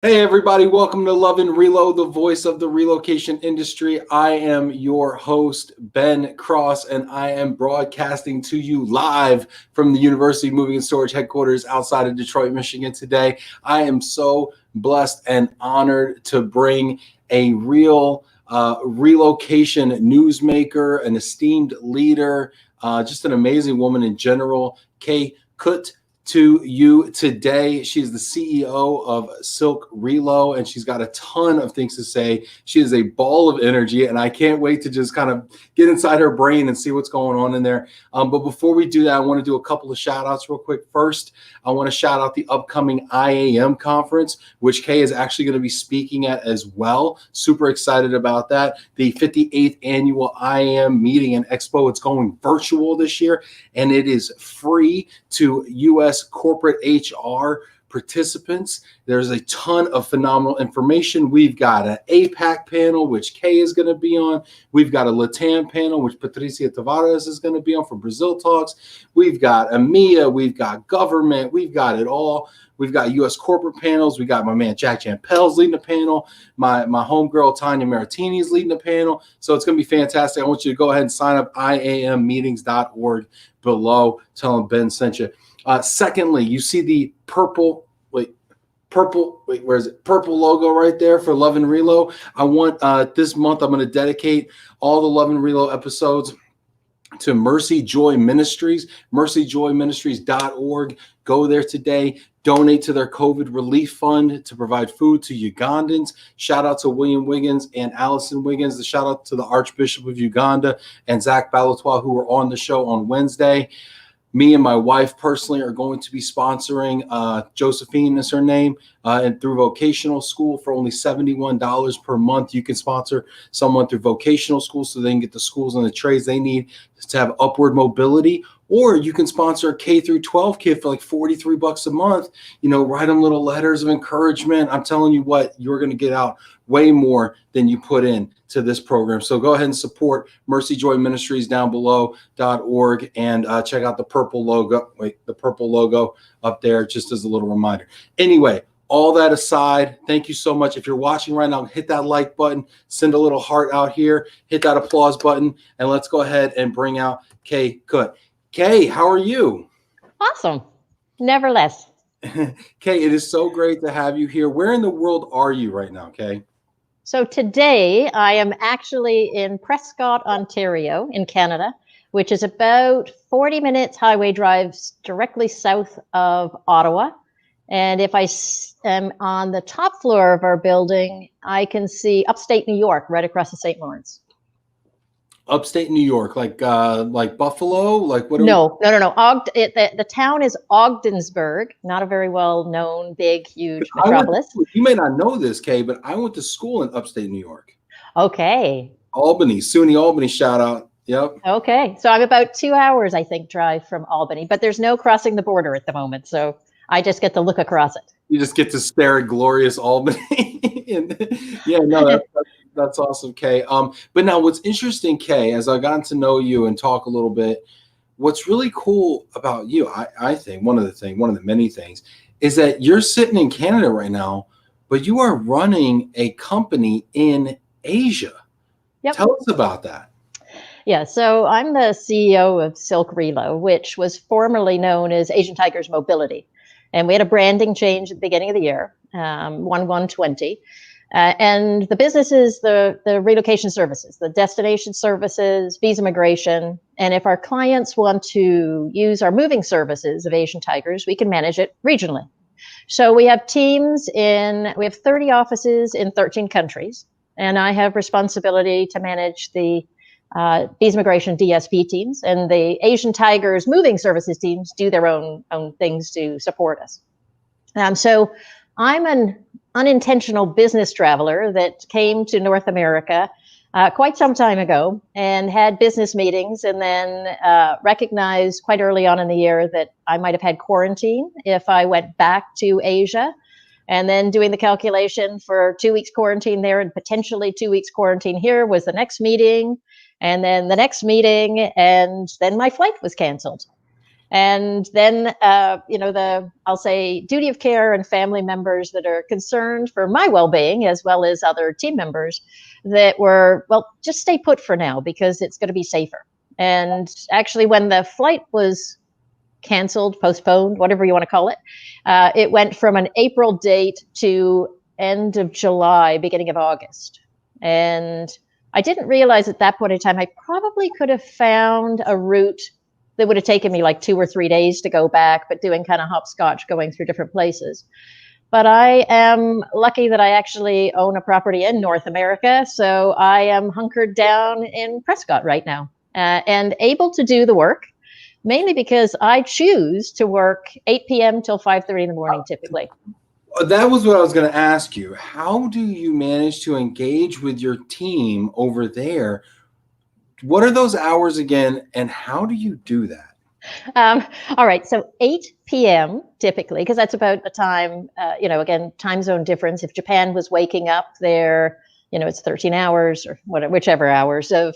Hey everybody, welcome to Love and Relo, the voice of the relocation industry. I am your host, Ben Cross, and I am broadcasting to you live from the University Moving and Storage headquarters outside of Detroit, Michigan today. I am so blessed and honored to bring a real relocation newsmaker, an esteemed leader, just an amazing woman in general, Kutt, to you today. She's the CEO of Silk Relo, and she's got a ton of things to say. She is a ball of energy, and I can't wait to just kind of get inside her brain and see what's going on in there. But before we do that, I want to do a couple of shout outs real quick. First, I want to shout out the upcoming IAM conference, which Kay is actually going to be speaking at as well. Super excited about that. The 58th annual IAM meeting and expo. It's going virtual this year, and it is free to U.S. corporate HR participants. There's a ton of phenomenal information. We've got an APAC panel, which Kay is going to be on. We've got a LATAM panel, which Patricia Tavares is going to be on for Brazil Talks. We've got EMEA. We've got government. We've got it all. We've got U.S. corporate panels. We got my man Jack Jampel's leading the panel. My homegirl Tanya Maratini is leading the panel. So it's going to be fantastic. I want you to go ahead and sign up iammeetings.org below. Tell them Ben sent you. Secondly, you see the purple logo right there for Love and Relo. I want this month, I'm going to dedicate all the Love and Relo episodes to Mercy Joy Ministries, mercyjoyministries.org. Go there today. Donate to their COVID relief fund to provide food to Ugandans. Shout out to William Wiggins and Allison Wiggins. The shout out to the Archbishop of Uganda and Zach Balatois, who were on the show on Wednesday. Me and my wife personally are going to be sponsoring Josephine is her name, and through vocational school for only $71 per month. You can sponsor someone through vocational school so they can get the schools and the trades they need to have upward mobility. Or you can sponsor a K through 12 kid for like $43 a month. You know, write them little letters of encouragement. I'm telling you what, you're going to get out way more than you put in to this program. So go ahead and support Mercy Joy Ministries down below.org and check out the purple logo. The purple logo up there, just as a little reminder. Anyway, all that aside, thank you so much. If you're watching right now, hit that like button, send a little heart out here, hit that applause button, and let's go ahead and bring out Kay Kutt. Kay, how are you? Awesome. Never less. Kay, it is so great to have you here. Where in the world are you right now, Kay? So today I am actually in Prescott, Ontario in Canada, which is about 40 minutes highway drives directly south of Ottawa. And if I am on the top floor of our building, I can see upstate New York right across the St. Lawrence. Upstate New York, like Buffalo, like what? No. The town is Ogdensburg, not a very well-known, big, huge metropolis. You may not know this, Kay, but I went to school in upstate New York. Okay. Albany, SUNY Albany, shout out. Yep. Okay, so I'm about 2 hours, I think, drive from Albany, but there's no crossing the border at the moment, so I just get to look across it. You just get to stare at glorious Albany. Yeah, no, that's awesome, Kay. But now what's interesting, Kay, as I've gotten to know you and talk a little bit, what's really cool about you, I think, one of the many things, is that you're sitting in Canada right now, but you are running a company in Asia. Yep. Tell us about that. Yeah, so I'm the CEO of Silk Relo, which was formerly known as Asian Tigers Mobility. And we had a branding change at the beginning of the year, 1/1/20. And the business is the relocation services, the destination services, visa migration. And if our clients want to use our moving services of Asian Tigers, we can manage it regionally. So we have we have 30 offices in 13 countries. And I have responsibility to manage the visa migration DSP teams, and the Asian Tigers moving services teams do their own things to support us. So I'm an unintentional business traveler that came to North America quite some time ago and had business meetings, and then recognized quite early on in the year that I might have had quarantine if I went back to Asia. And then doing the calculation for 2 weeks quarantine there and potentially 2 weeks quarantine here was the next meeting. And then the next meeting, and then my flight was canceled. And then, I'll say duty of care and family members that are concerned for my well-being, as well as other team members that were, well, just stay put for now because it's going to be safer. And actually, when the flight was canceled, postponed, whatever you want to call it, it went from an April date to end of July, beginning of August. And I didn't realize at that point in time, I probably could have found a route that would have taken me like 2 or 3 days to go back, but doing kind of hopscotch going through different places. But I am lucky that I actually own a property in North America. So I am hunkered down in Prescott right now and able to do the work, mainly because I choose to work 8 p.m. till 5:30 in the morning, typically. That was what I was going to ask you. How do you manage to engage with your team over there? What are those hours again, and how do you do that? All right, so 8 p.m. typically, because that's about the time, again, time zone difference. If Japan was waking up, there, it's 13 hours or whatever, whichever hours of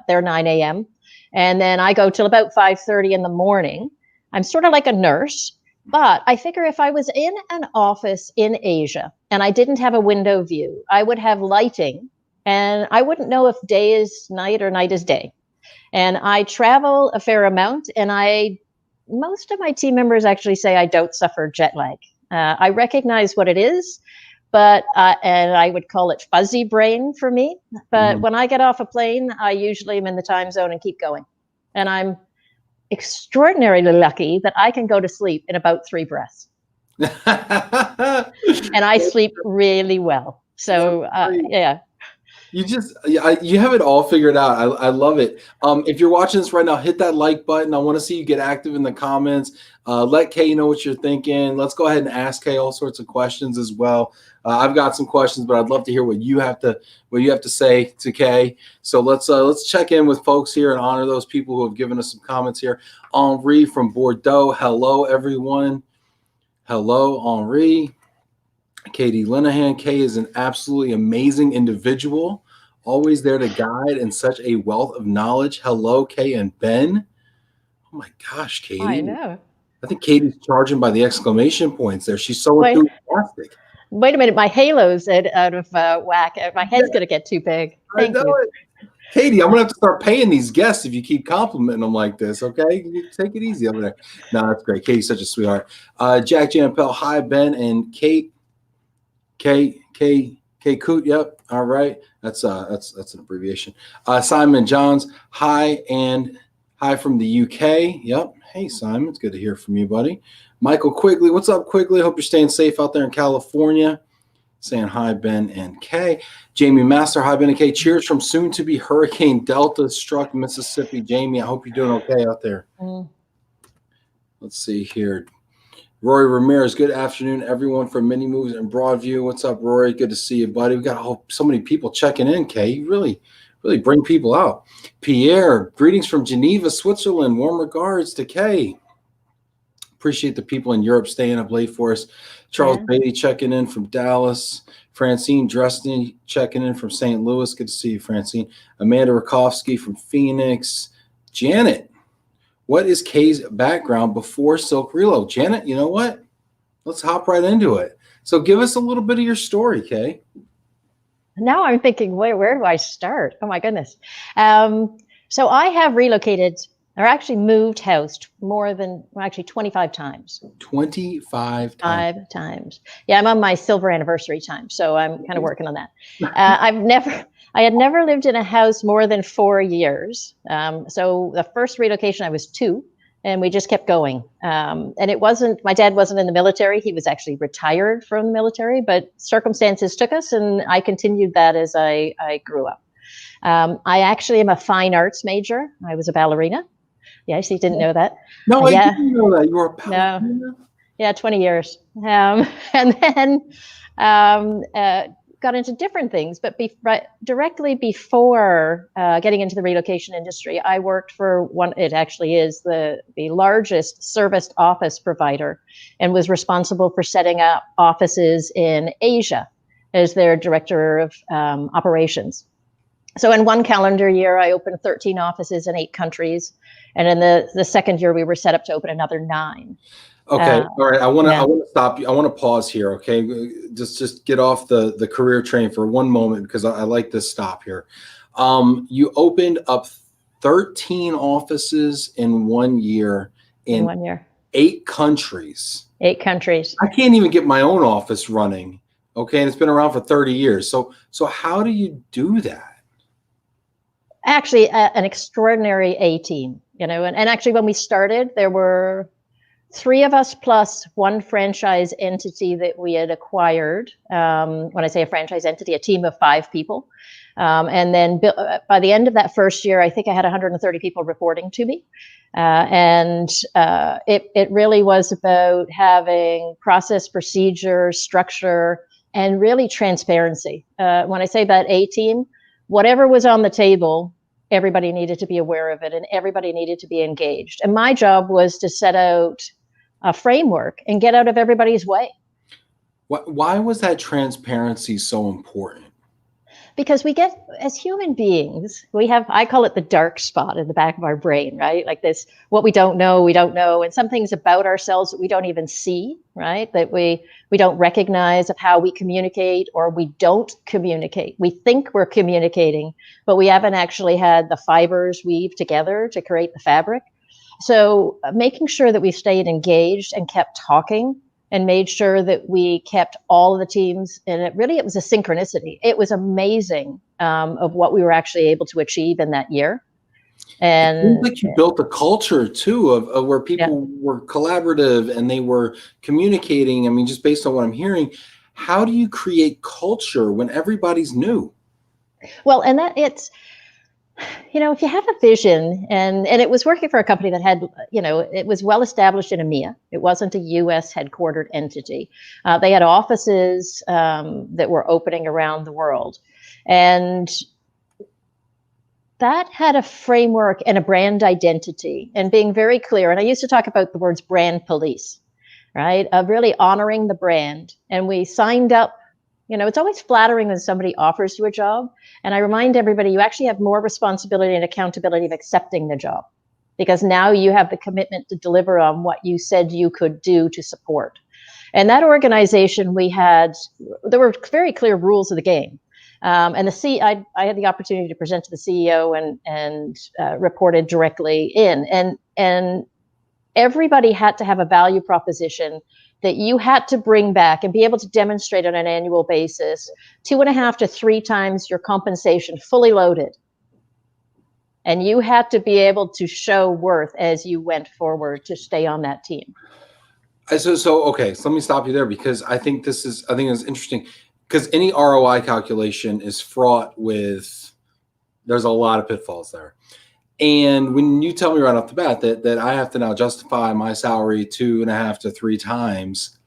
their 9 a.m. And then I go till about 5:30 in the morning. I'm sort of like a nurse, but I figure if I was in an office in Asia and I didn't have a window view, I would have lighting. And I wouldn't know if day is night or night is day. And I travel a fair amount, and most of my team members actually say I don't suffer jet lag. I recognize what it is, and I would call it fuzzy brain for me. But when I get off a plane, I usually am in the time zone and keep going. And I'm extraordinarily lucky that I can go to sleep in about 3 breaths. And I sleep really well. So, yeah. You have it all figured out. I love it. If you're watching this right now, hit that like button. I want to see you get active in the comments. Let Kay know what you're thinking. Let's go ahead and ask Kay all sorts of questions as well. I've got some questions, but I'd love to hear what you have to say to Kay. So let's check in with folks here and honor those people who have given us some comments here. Henri from Bordeaux. Hello, everyone. Hello, Henri. Katie Linehan. Kay is an absolutely amazing individual, always there to guide and such a wealth of knowledge. Hello, Kay and Ben. Oh my gosh, Katie. I know. I think Katie's charging by the exclamation points there. She's so enthusiastic. Wait a minute, my halo's out of whack. My head's going to get too big. Thank you. Katie, I'm going to have to start paying these guests if you keep complimenting them like this, okay? You take it easy over there. No, that's great. Katie's such a sweetheart. Jack Jampel, hi, Ben and Kate. Kutt, yep. All right. That's an abbreviation. Simon Johns, hi, and hi from the UK. Yep. Hey, Simon, it's good to hear from you, buddy. Michael Quigley, what's up, Quigley? Hope you're staying safe out there in California. Saying hi, Ben and Kay. Jamie Master, hi, Ben and Kay. Cheers from soon-to-be Hurricane Delta struck Mississippi. Jamie, I hope you're doing okay out there. Let's see here. Rory Ramirez, good afternoon, everyone from Mini Moves and Broadview. What's up, Rory? Good to see you, buddy. We got so many people checking in, Kay. You really bring people out. Pierre, greetings from Geneva, Switzerland. Warm regards to Kay. Appreciate the people in Europe staying up late for us. Charles Beatty checking in from Dallas. Francine Dresden checking in from St. Louis. Good to see you, Francine. Amanda Rakowski from Phoenix. Janet, what is Kay's background before Silk Relo? Janet, you know what? Let's hop right into it. So give us a little bit of your story, Kay. Now I'm thinking, where do I start? Oh, my goodness. So I have relocated or actually moved house more than 25 times. 25 times. 5 times. Yeah, I'm on my silver anniversary time, so I'm kind of working on that. I had never lived in a house more than 4 years. So the first relocation, I was 2, and we just kept going. And my dad wasn't in the military. He was actually retired from the military, but circumstances took us, and I continued that as I grew up. I actually am a fine arts major. I was a ballerina. Yes, you didn't know that. No, I didn't know that. You were a ballerina? No. Yeah, 20 years. And then got into different things, but directly before getting into the relocation industry, I worked for it actually is the largest serviced office provider, and was responsible for setting up offices in Asia as their director of operations. So in one calendar year, I opened 13 offices in 8 countries. And in the second year, we were set up to open another 9. Okay. All right. I want yeah. to stop you. I want to pause here. Okay. Just get off the career train for one moment, because I like this stop here. You opened up 13 offices in 1 year In 1 year. 8 countries. 8 countries. I can't even get my own office running. Okay. And it's been around for 30 years. So how do you do that? Actually, an extraordinary A team, and actually when we started, there were 3 of us plus 1 franchise entity that we had acquired. When I say a franchise entity, a team of 5 people. And then by the end of that first year, I think I had 130 people reporting to me. And it really was about having process, procedure, structure, and really transparency. When I say that A team, whatever was on the table, everybody needed to be aware of it and everybody needed to be engaged. And my job was to set out a framework and get out of everybody's way. Why was that transparency so important? Because we get, as human beings, we have, I call it the dark spot in the back of our brain, right? Like this, what we don't know, and some things about ourselves that we don't even see, right? That we don't recognize of how we communicate, or we don't communicate. We think we're communicating, but we haven't actually had the fibers weave together to create the fabric. So making sure that we stayed engaged and kept talking, and made sure that we kept all of the teams. And it was a synchronicity. It was amazing of what we were actually able to achieve in that year. And it seems like you built a culture too of where people were collaborative and they were communicating. I mean, just based on what I'm hearing, how do you create culture when everybody's new? Well, and that it's, if you have a vision, and it was working for a company that had, it was well established in EMEA. It wasn't a US headquartered entity. They had offices that were opening around the world. And that had a framework and a brand identity and being very clear. And I used to talk about the words brand police, right? Of really honoring the brand. And we signed up. It's always flattering when somebody offers you a job. And I remind everybody, you actually have more responsibility and accountability of accepting the job, because now you have the commitment to deliver on what you said you could do to support. And that organization, there were very clear rules of the game. And I had the opportunity to present to the CEO and reported directly in. And everybody had to have a value proposition that you had to bring back and be able to demonstrate on an annual basis, 2.5 to 3 times your compensation fully loaded. And you had to be able to show worth as you went forward to stay on that team. Okay, so let me stop you there, because I think it's interesting, because any ROI calculation is fraught with, there's a lot of pitfalls there. And when you tell me right off the bat that I have to now justify my salary 2.5 to 3 times,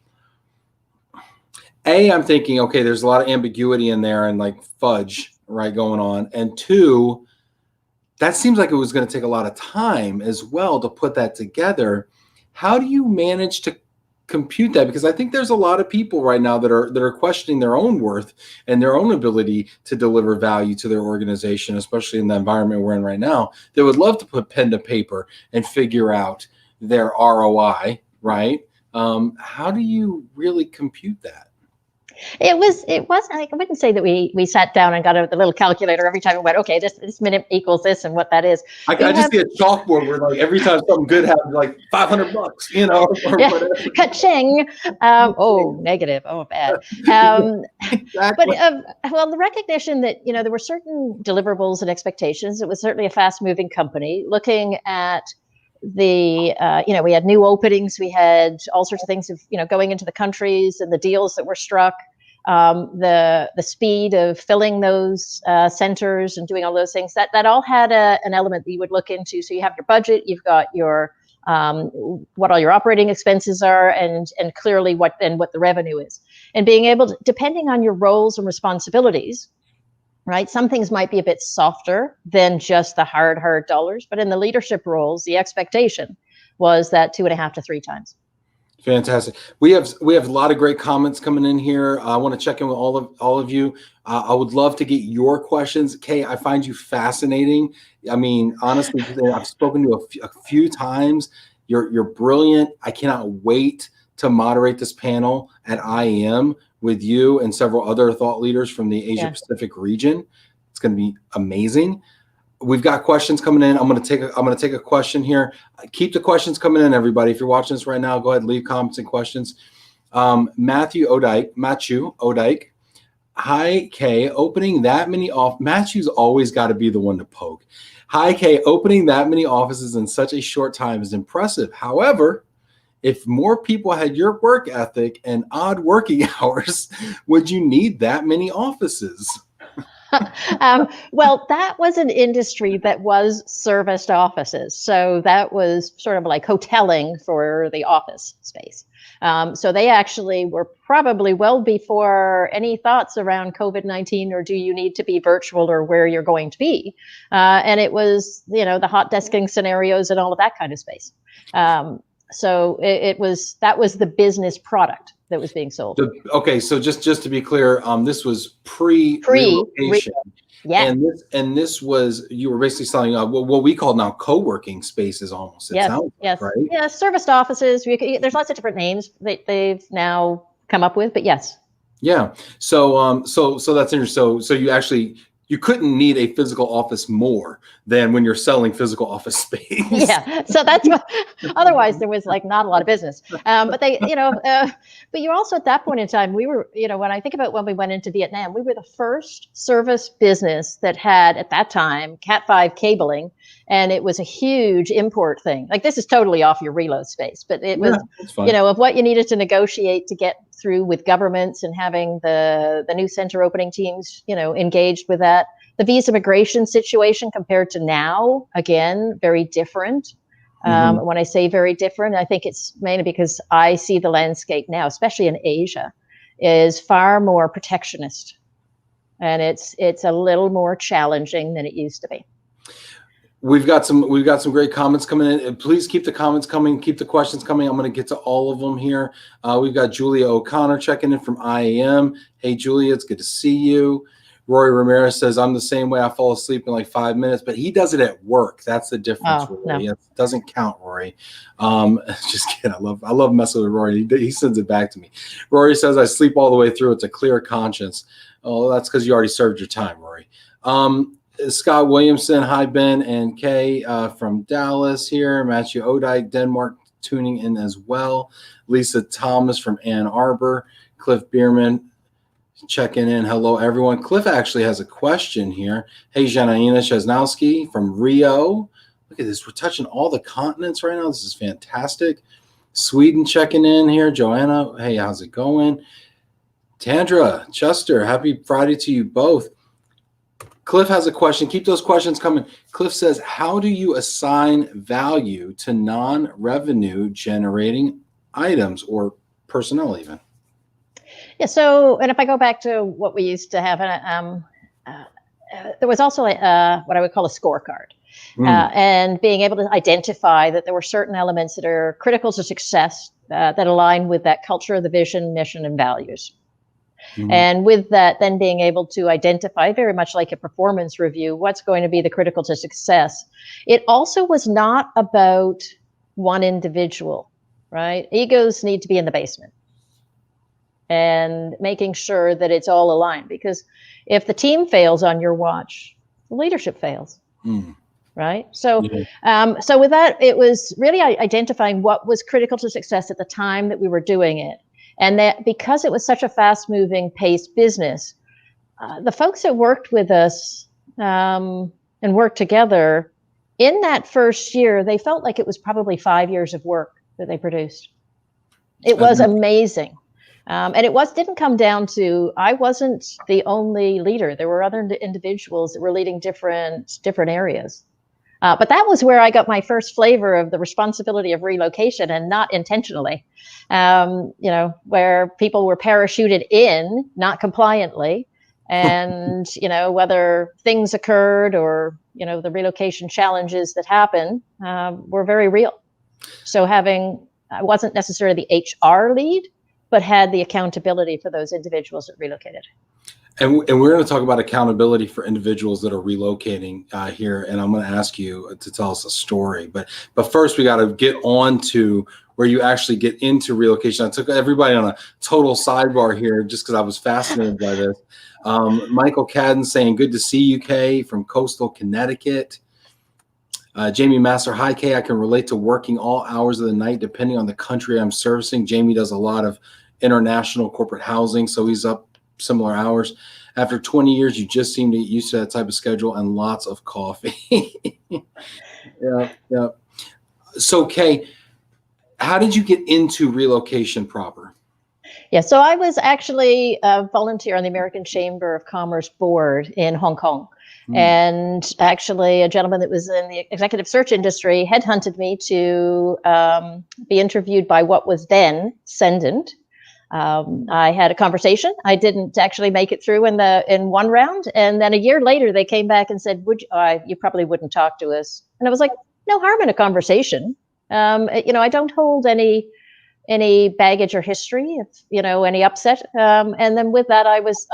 I'm thinking, okay, there's a lot of ambiguity in there and like fudge, right, going on. And 2, that seems like it was going to take a lot of time as well to put that together. How do you manage to compute that? Because I think there's a lot of people right now that are questioning their own worth and their own ability to deliver value to their organization, especially in the environment we're in right now. They would love to put pen to paper and figure out their ROI, right? How do you really compute that? It was I wouldn't say that we sat down and got the little calculator every time and went, okay, this minute equals this and what that is. I just see a chalkboard where like every time something good happens, like $500, or whatever. Ka-ching. Negative. Oh, bad. Exactly. But the recognition that, there were certain deliverables and expectations. It was certainly a fast moving company. Looking at we had new openings, we had all sorts of things of, going into the countries and the deals that were struck, the speed of filling those centers and doing all those things, that all had an element that you would look into. So you have your budget, you've got your what all your operating expenses are, and clearly what the revenue is, and being able to, depending on your roles and responsibilities, right? Some things might be a bit softer than just the hard dollars, but in the leadership roles, the expectation was that 2.5 to 3 times. Fantastic. We have a lot of great comments coming in here. I want to check in with all of you. I would love to get your questions. Kay, I find you fascinating. I mean, honestly, I've spoken to a few times. You're brilliant. I cannot wait to moderate this panel at IEM with you and several other thought leaders from the Asia Pacific region. It's going to be amazing. We've got questions coming in. I'm going to take a question here. Keep the questions coming in, everybody. If you're watching this right now, go ahead and leave comments and questions. Matthew Odike. Hi, Kay. Opening that many off. Matthew's always got to be the one to poke. Hi, Kay. Opening that many offices in such a short time is impressive. However, if more people had your work ethic and odd working hours, would you need that many offices? Well, that was an industry that was serviced offices. So that was sort of like hoteling for the office space. So they actually were probably well before any thoughts around COVID-19 or do you need to be virtual or where you're going to be. And it was, the hot desking scenarios and all of that kind of space. So that was the business product that was being sold. Okay, so just to be clear, this was pre-relocation. Yeah. And this was, you were basically selling what we call now co-working spaces almost. It sounds like, right? Yeah, serviced offices. There's lots of different names that they've now come up with, but yes. Yeah. So so that's interesting. So you couldn't need a physical office more than when you're selling physical office space. Yeah. So that's what, otherwise there was like not a lot of business. But they, but you're also at that point in time, we were, when I think about when we went into Vietnam, we were the first service business that had at that time Cat5 cabling. And it was a huge import thing. Like this is totally off your reload space, but it was, of what you needed to negotiate to get through with governments and having the new center opening teams, engaged with that. The visa migration situation compared to now, again, very different. When I say very different, I think it's mainly because I see the landscape now, especially in Asia, is far more protectionist. And it's a little more challenging than it used to be. We've got some great comments coming in. Please keep the comments coming, keep the questions coming. I'm going to get to all of them here. We've got Julia O'Connor checking in from IAM. Hey, Julia, it's good to see you. Rory Ramirez says, I'm the same way. I fall asleep in like 5 minutes, but he does it at work. That's the difference, Rory. No. It doesn't count, Rory. Just kidding. I love messing with Rory. He sends it back to me. Rory says, I sleep all the way through. It's a clear conscience. Oh, that's because you already served your time, Rory. Scott Williamson, hi, Ben and Kay from Dallas here. Matthew Odike, Denmark, tuning in as well. Lisa Thomas from Ann Arbor. Cliff Bierman checking in. Hello, everyone. Cliff actually has a question here. Hey, Janaina Chesnowski from Rio. Look at this. We're touching all the continents right now. This is fantastic. Sweden checking in here. Joanna, hey, how's it going? Tandra, Chester, happy Friday to you both. Cliff has a question. Keep those questions coming. Cliff says, how do you assign value to non-revenue generating items or personnel even? Yeah, so, and if I go back to what we used to have, there was also what I would call a scorecard. And being able to identify that there were certain elements that are critical to success that align with that culture, the vision, mission, and values. And with that, then being able to identify, very much like a performance review, what's going to be the critical to success. It also was not about one individual, right? Egos need to be in the basement. And making sure that it's all aligned, because if the team fails on your watch, the leadership fails, right? So, so with that, it was really identifying what was critical to success at the time that we were doing it. And that because it was such a fast-moving, paced business, the folks that worked with us and worked together, in that first year, they felt like it was probably 5 years of work that they produced. It was amazing. And it didn't come down to, I wasn't the only leader. There were other individuals that were leading different areas. But that was where I got my first flavor of the responsibility of relocation, and not intentionally, where people were parachuted in, not compliantly. And, whether things occurred or, the relocation challenges that happen were very real. So having I wasn't necessarily the HR lead, but had the accountability for those individuals that relocated. And we're going to talk about accountability for individuals that are relocating here. And I'm going to ask you to tell us a story. But first, we got to get on to where you actually get into relocation. I took everybody on a total sidebar here just because I was fascinated by this. Michael Cadden saying, good to see you, Kay, from coastal Connecticut. Jamie Master, hi, Kay. I can relate to working all hours of the night depending on the country I'm servicing. Jamie does a lot of international corporate housing, so he's up similar hours. After 20 years, you just seem to get used to that type of schedule and lots of coffee. Yeah. So, Kay, how did you get into relocation proper? Yeah, so I was actually a volunteer on the American Chamber of Commerce board in Hong Kong. And actually, a gentleman that was in the executive search industry headhunted me to be interviewed by what was then Sendent. I had a conversation. I didn't actually make it through in one round, and then a year later, they came back and said, "You probably wouldn't talk to us." And I was like, "No harm in a conversation. I don't hold any baggage or history, any upset." And then with that, I was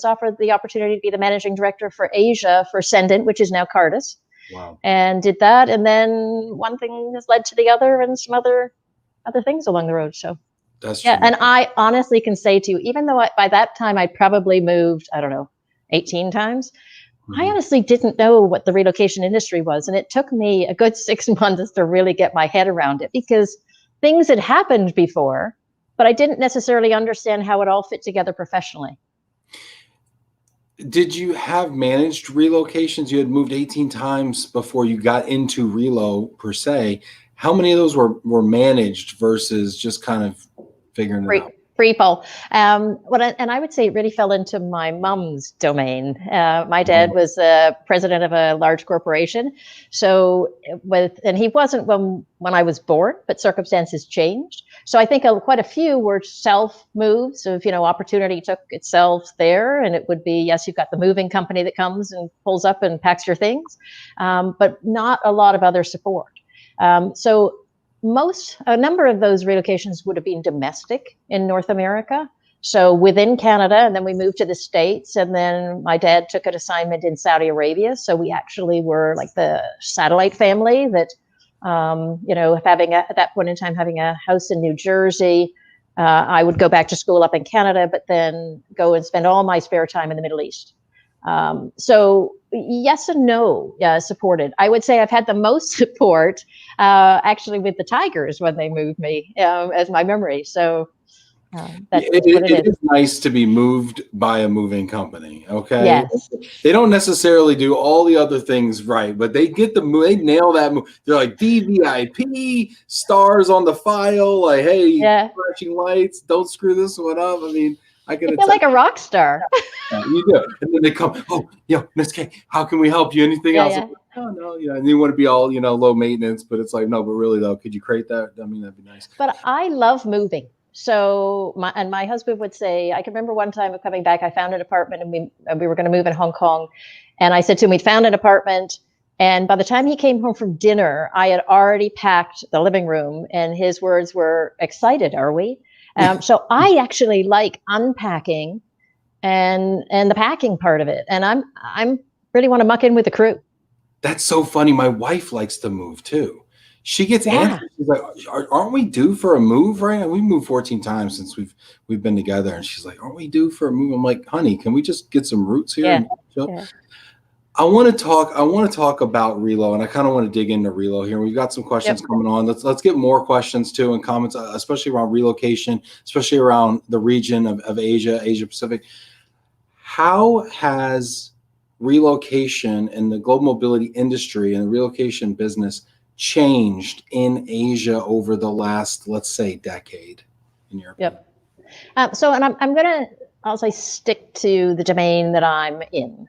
offered the opportunity to be the managing director for Asia for Sendent, which is now Cardis. Wow. And did that, and then one thing has led to the other, and some other things along the road. So that's yeah, true. and I honestly can say to you, even though by that time I probably moved, I don't know, 18 times. I honestly didn't know what the relocation industry was, and it took me a good 6 months to really get my head around it, because things had happened before, but I didn't necessarily understand how it all fit together professionally. Did you have managed relocations? You had moved 18 times before you got into relo per se. How many of those were managed versus just kind of figuring it out? Free poll. And I would say it really fell into my mom's domain. My dad was president of a large corporation. So and he wasn't when I was born, but circumstances changed. So I think quite a few were self moves. So if, opportunity took itself there, and it would be, yes, you've got the moving company that comes and pulls up and packs your things, but not a lot of other support. So a number of those relocations would have been domestic in North America. So within Canada, and then we moved to the States, and then my dad took an assignment in Saudi Arabia. So we actually were like the satellite family that, at that point in time, having a house in New Jersey. I would go back to school up in Canada, but then go and spend all my spare time in the Middle East. So yes and no, supported. I would say I've had the most support actually with the Tigers when they moved me, as my memory. So that's what it is. It's nice to be moved by a moving company. Okay. Yes. They don't necessarily do all the other things right, but they get they nail that move. They're like VVIP, stars on the file, like, hey, flashing lights, don't screw this one up. I mean, I feel like a rock star. You do. And then they come, oh, Miss K, how can we help you? Anything else? Yeah. Oh, no, and you want to be all, low maintenance, but it's like, no, but really though, could you create that? I mean, that'd be nice. But I love moving. So my husband would say, I can remember one time of coming back, I found an apartment, and we were going to move in Hong Kong. And I said to him, we'd found an apartment. And by the time he came home from dinner, I had already packed the living room, and his words were, excited, are we? So I actually like unpacking and the packing part of it. And I'm really want to muck in with the crew. That's so funny. My wife likes to move too. She gets antsy. She's like, aren't we due for a move right now? We moved 14 times since we've been together. And she's like, aren't we due for a move? I'm like, honey, can we just get some roots here? Yeah. And chill? I want to talk about relo, and I kind of want to dig into relo here. We've got some questions coming on. Let's get more questions too and comments, especially around relocation, especially around the region of Asia Pacific. How has relocation and the global mobility industry and the relocation business changed in Asia over the last, let's say, decade, in your opinion? I'll say stick to the domain that I'm in.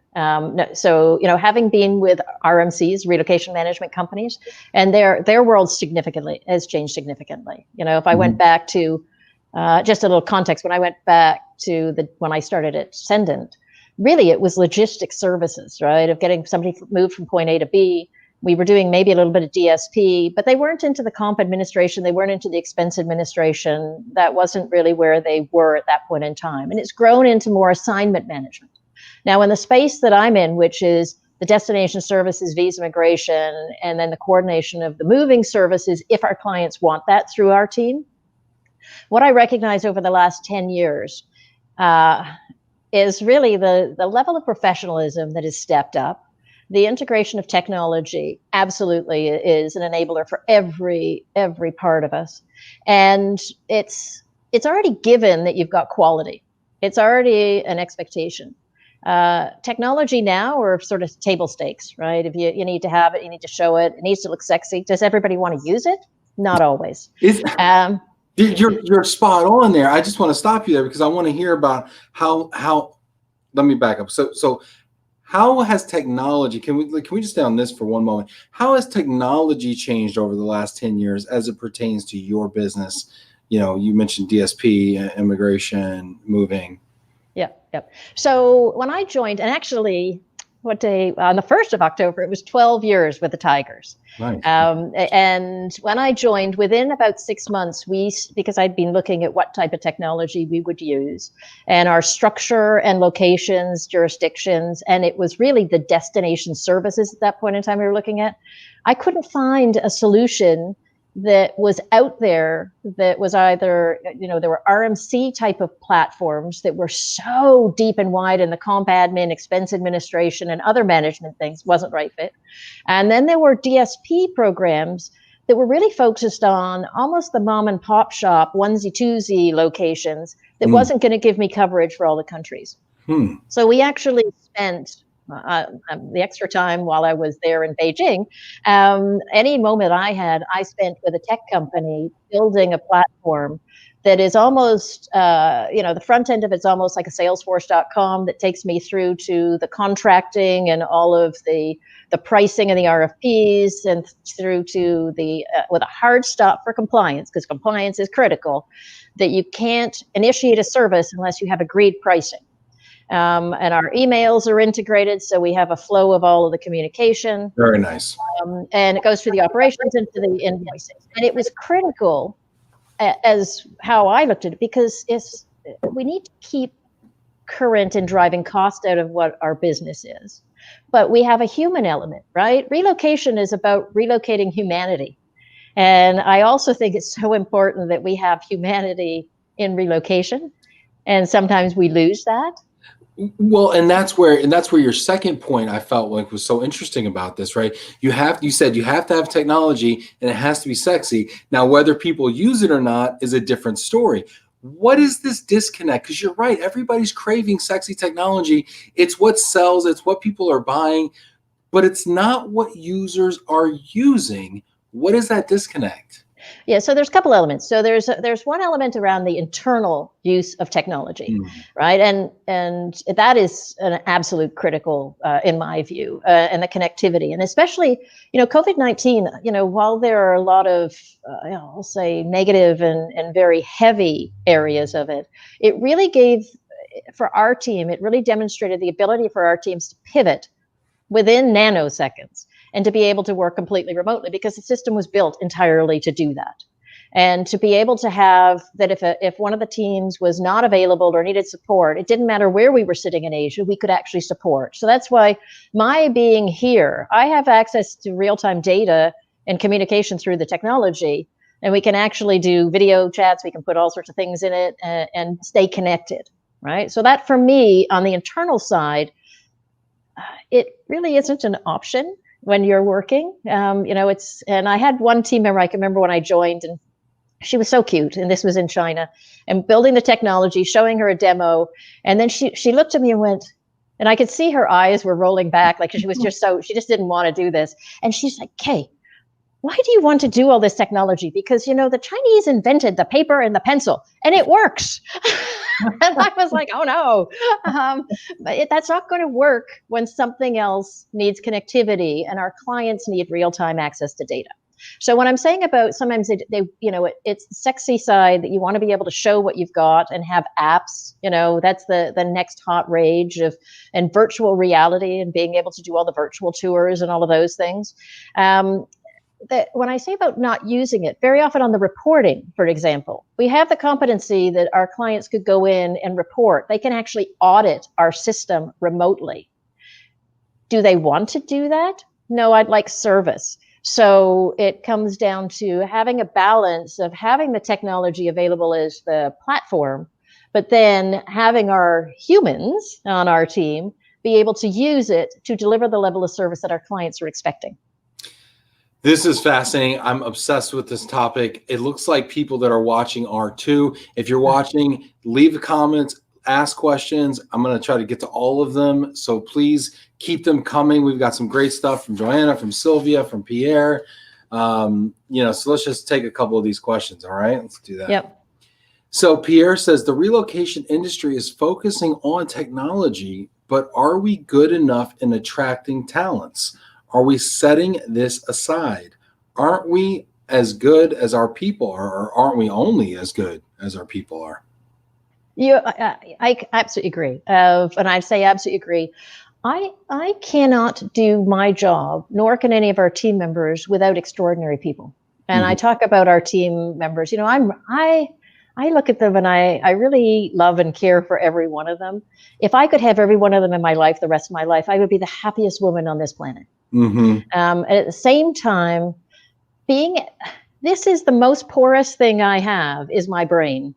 So, having been with RMCs, relocation management companies, and their world has changed significantly. If I went back to, just a little context, when I went back to when I started at Sendent, really it was logistics services, right? Of getting somebody moved from point A to B. We were doing maybe a little bit of DSP, but they weren't into the comp administration. They weren't into the expense administration. That wasn't really where they were at that point in time. And it's grown into more assignment management. Now, in the space that I'm in, which is the destination services, visa migration, and then the coordination of the moving services, if our clients want that through our team, what I recognize over the last 10 years is really the level of professionalism that has stepped up. The integration of technology absolutely is an enabler for every part of us. And it's already given that you've got quality. It's already an expectation. Technology now are sort of table stakes, right? If you need to have it, you need to show it. It needs to look sexy. Does everybody want to use it? Not always. You're spot on there. I just want to stop you there because I want to hear about how. Let me back up. So how has technology? Can we just stay on this for one moment? How has technology changed over the last 10 years as it pertains to your business? You know, you mentioned DSP, immigration, moving. Yep. So when I joined, and actually, what day? On the 1st of October, it was 12 years with the Tigers. Nice. And when I joined, within about 6 months, because I'd been looking at what type of technology we would use, and our structure and locations, jurisdictions, and it was really the destination services at that point in time we were looking at. I couldn't find a solution that was out there that was either, there were RMC type of platforms that were so deep and wide in the comp admin, expense administration, and other management things, wasn't right fit. And then there were DSP programs that were really focused on almost the mom and pop shop, onesie twosie locations that wasn't going to give me coverage for all the countries. So we actually spent the extra time while I was there in Beijing, any moment I had, I spent with a tech company building a platform that is almost, the front end of it's almost like a Salesforce.com that takes me through to the contracting and all of the pricing and the RFPs, and through to with a hard stop for compliance, because compliance is critical, that you can't initiate a service unless you have agreed pricing. And our emails are integrated, so we have a flow of all of the communication. Very nice. And it goes through the operations and to the invoicing. And it was critical as how I looked at it, because we need to keep current and driving cost out of what our business is. But we have a human element, right? Relocation is about relocating humanity. And I also think it's so important that we have humanity in relocation. And sometimes we lose that. Well, and that's where your second point I felt like was so interesting about this, right? You said you have to have technology and it has to be sexy. Now, whether people use it or not is a different story. What is this disconnect? Because you're right, everybody's craving sexy technology. It's what sells, it's what people are buying, but it's not what users are using. What is that disconnect? Yeah, so there's a couple elements. So there's one element around the internal use of technology, right? And that is an absolute critical, in my view, and the connectivity. And especially, COVID-19, while there are a lot of, I'll say negative and very heavy areas of it, it really for our team, it really demonstrated the ability for our teams to pivot within nanoseconds and to be able to work completely remotely, because the system was built entirely to do that. And to be able to have that, if one of the teams was not available or needed support, it didn't matter where we were sitting in Asia, we could actually support. So that's why my being here, I have access to real-time data and communication through the technology, and we can actually do video chats, we can put all sorts of things in it and stay connected, right? So that, for me, on the internal side, it really isn't an option when you're working. And I had one team member, I can remember when I joined, and she was so cute, and this was in China, and building the technology, showing her a demo. And then she looked at me and went, and I could see her eyes were rolling back, like she was she just didn't want to do this. And she's like, Kay, why do you want to do all this technology? Because, the Chinese invented the paper and the pencil, and it works. And I was like, oh no, but that's not going to work when something else needs connectivity and our clients need real-time access to data. So when I'm saying about sometimes it's the sexy side that you want to be able to show what you've got and have apps, that's the next hot rage and virtual reality and being able to do all the virtual tours and all of those things. That when I say about not using it, very often on the reporting, for example, we have the competency that our clients could go in and report. They can actually audit our system remotely. Do they want to do that? No, I'd like service. So it comes down to having a balance of having the technology available as the platform, but then having our humans on our team be able to use it to deliver the level of service that our clients are expecting. This is fascinating. I'm obsessed with this topic. It looks like people that are watching are too. If you're watching, leave comments, ask questions. I'm going to try to get to all of them. So please keep them coming. We've got some great stuff from Joanna, from Sylvia, from Pierre. So let's just take a couple of these questions. All right, let's do that. Yep. So Pierre says the relocation industry is focusing on technology, but are we good enough in attracting talents? Are we setting this aside? Aren't we as good as our people are, or aren't we only as good as our people are? I absolutely agree. And I say absolutely agree. I cannot do my job, nor can any of our team members, without extraordinary people. And I talk about our team members. I look at them and I really love and care for every one of them. If I could have every one of them in my life the rest of my life, I would be the happiest woman on this planet. At the same time, this is the most porous thing I have is my brain.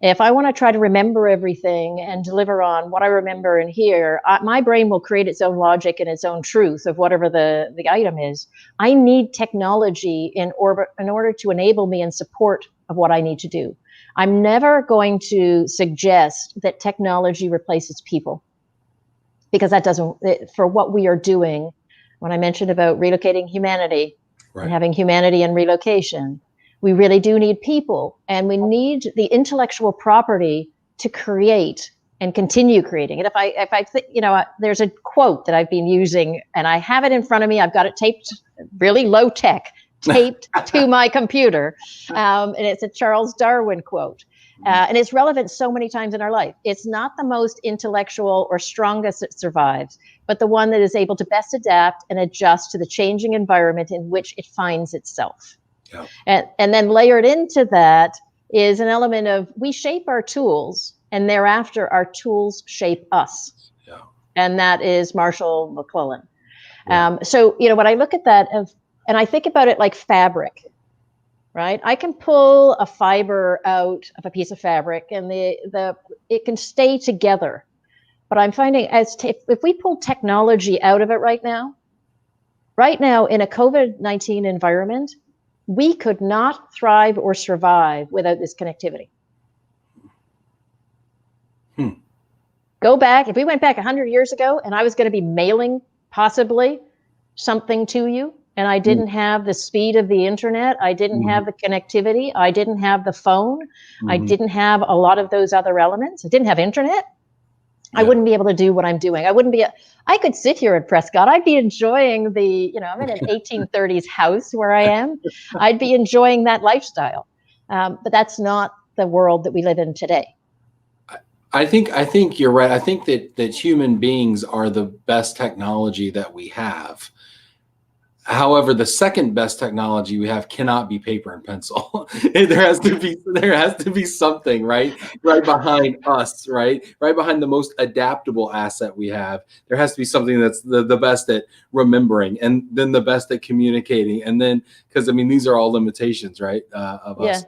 If I want to try to remember everything and deliver on what I remember and hear, my brain will create its own logic and its own truth of whatever the item is. I need technology in order to enable me in support of what I need to do. I'm never going to suggest that technology replaces people, because that doesn't, for what we are doing. When I mentioned about relocating humanity and having humanity and relocation, we really do need people, and we need the intellectual property to create and continue creating. And if I think, there's a quote that I've been using, and I have it in front of me. I've got it taped, really low tech, taped to my computer. And it's a Charles Darwin quote. And it's relevant so many times in our life. It's not the most intellectual or strongest that survives, but the one that is able to best adapt and adjust to the changing environment in which it finds itself. Yeah. And then layered into that is an element of we shape our tools, and thereafter our tools shape us. Yeah. And that is Marshall McLuhan. Yeah. So, when I look at that, and I think about it like fabric, right? I can pull a fiber out of a piece of fabric and it can stay together. But I'm finding if we pull technology out of it right now in a COVID-19 environment, we could not thrive or survive without this connectivity. Go back, if we went back 100 years ago and I was going to be mailing possibly something to you, and I didn't have the speed of the internet, I didn't have the connectivity, I didn't have the phone, I didn't have a lot of those other elements, I didn't have internet, I wouldn't be able to do what I'm doing. I could sit here at Prescott. I'd be enjoying I'm in an 1830s house where I am. I'd be enjoying that lifestyle. But that's not the world that we live in today. I think you're right. I think that human beings are the best technology that we have. However, the second best technology we have cannot be paper and pencil. there has to be something right behind us, right behind the most adaptable asset we have. There has to be something that's the best at remembering, and then the best at communicating, and then because these are all limitations, right, of us.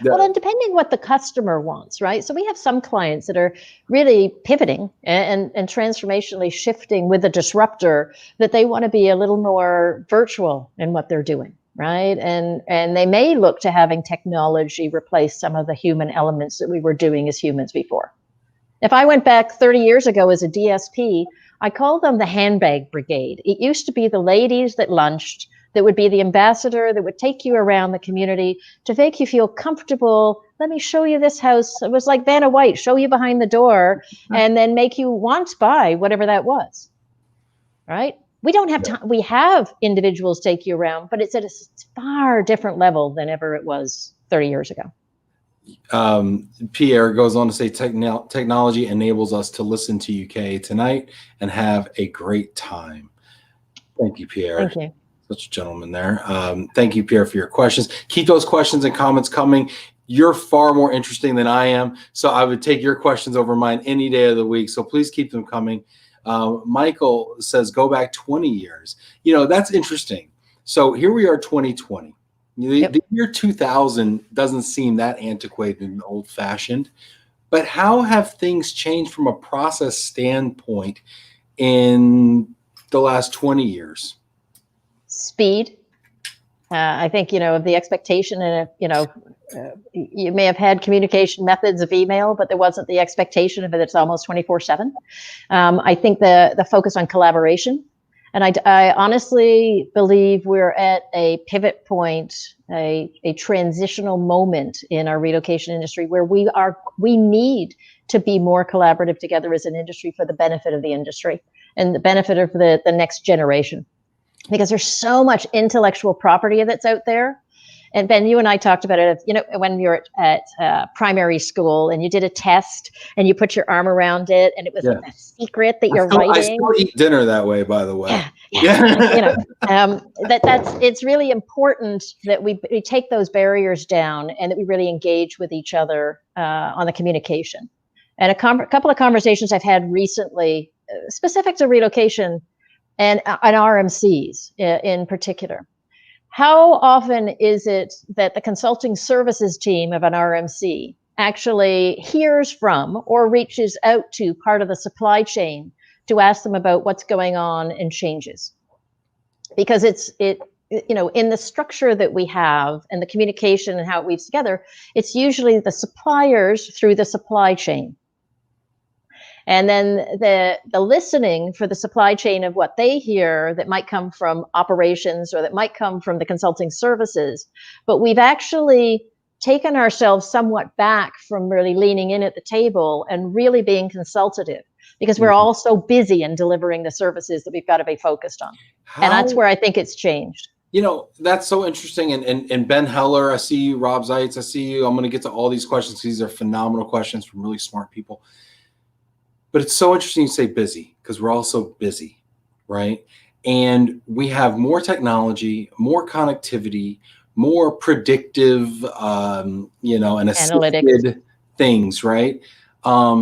Well, and depending what the customer wants, right? So we have some clients that are really pivoting and transformationally shifting with a disruptor, that they want to be a little more virtual in what they're doing, right? And they may look to having technology replace some of the human elements that we were doing as humans before. If I went back 30 years ago as a DSP, I called them the handbag brigade. It used to be the ladies that lunched, that would be the ambassador that would take you around the community to make you feel comfortable. Let me show you this house. It was like Vanna White, show you behind the door and then make you want to buy whatever that was, right? We don't have time. We have individuals take you around, but it's at a far different level than ever it was 30 years ago. Pierre goes on to say technology enables us to listen to UK tonight and have a great time. Thank you, Pierre. Thank you. Such a gentleman there. Thank you, Pierre, for your questions. Keep those questions and comments coming. You're far more interesting than I am, so I would take your questions over mine any day of the week. So please keep them coming. Michael says, go back 20 years. You know, that's interesting. So here we are, 2020. The year 2000 doesn't seem that antiquated and old-fashioned, but how have things changed from a process standpoint in the last 20 years? Speed. I think, you know, the expectation, and you know, you may have had communication methods of email, but there wasn't the expectation of it. It's almost 24/7. I think the focus on collaboration. And I honestly believe we're at a pivot point, a transitional moment in our relocation industry where we need to be more collaborative together as an industry for the benefit of the industry and the benefit of the next generation. Because there's so much intellectual property that's out there. And Ben, you and I talked about it, you know, when you're at primary school and you did a test and you put your arm around it and it was like a secret that you're writing. I still eat dinner that way, by the way. Yeah. You know, it's really important that we take those barriers down and that we really engage with each other on the communication. And a couple of conversations I've had recently, specific to relocation and RMCs in particular. How often is it that the consulting services team of an RMC actually hears from or reaches out to part of the supply chain to ask them about what's going on and changes? Because you know, in the structure that we have and the communication and how it weaves together, it's usually the suppliers through the supply chain. And then the listening for the supply chain of what they hear that might come from operations or that might come from the consulting services. But we've actually taken ourselves somewhat back from really leaning in at the table and really being consultative because we're all so busy in delivering the services that we've got to be focused on. And that's where I think it's changed. You know, that's so interesting. And Ben Heller, I see you. Rob Zeitz, I see you. I'm going to get to all these questions. These are phenomenal questions from really smart people. But it's so interesting you say busy because we're all so busy, right? And we have more technology, more connectivity, more predictive, you know, and assisted things, right? I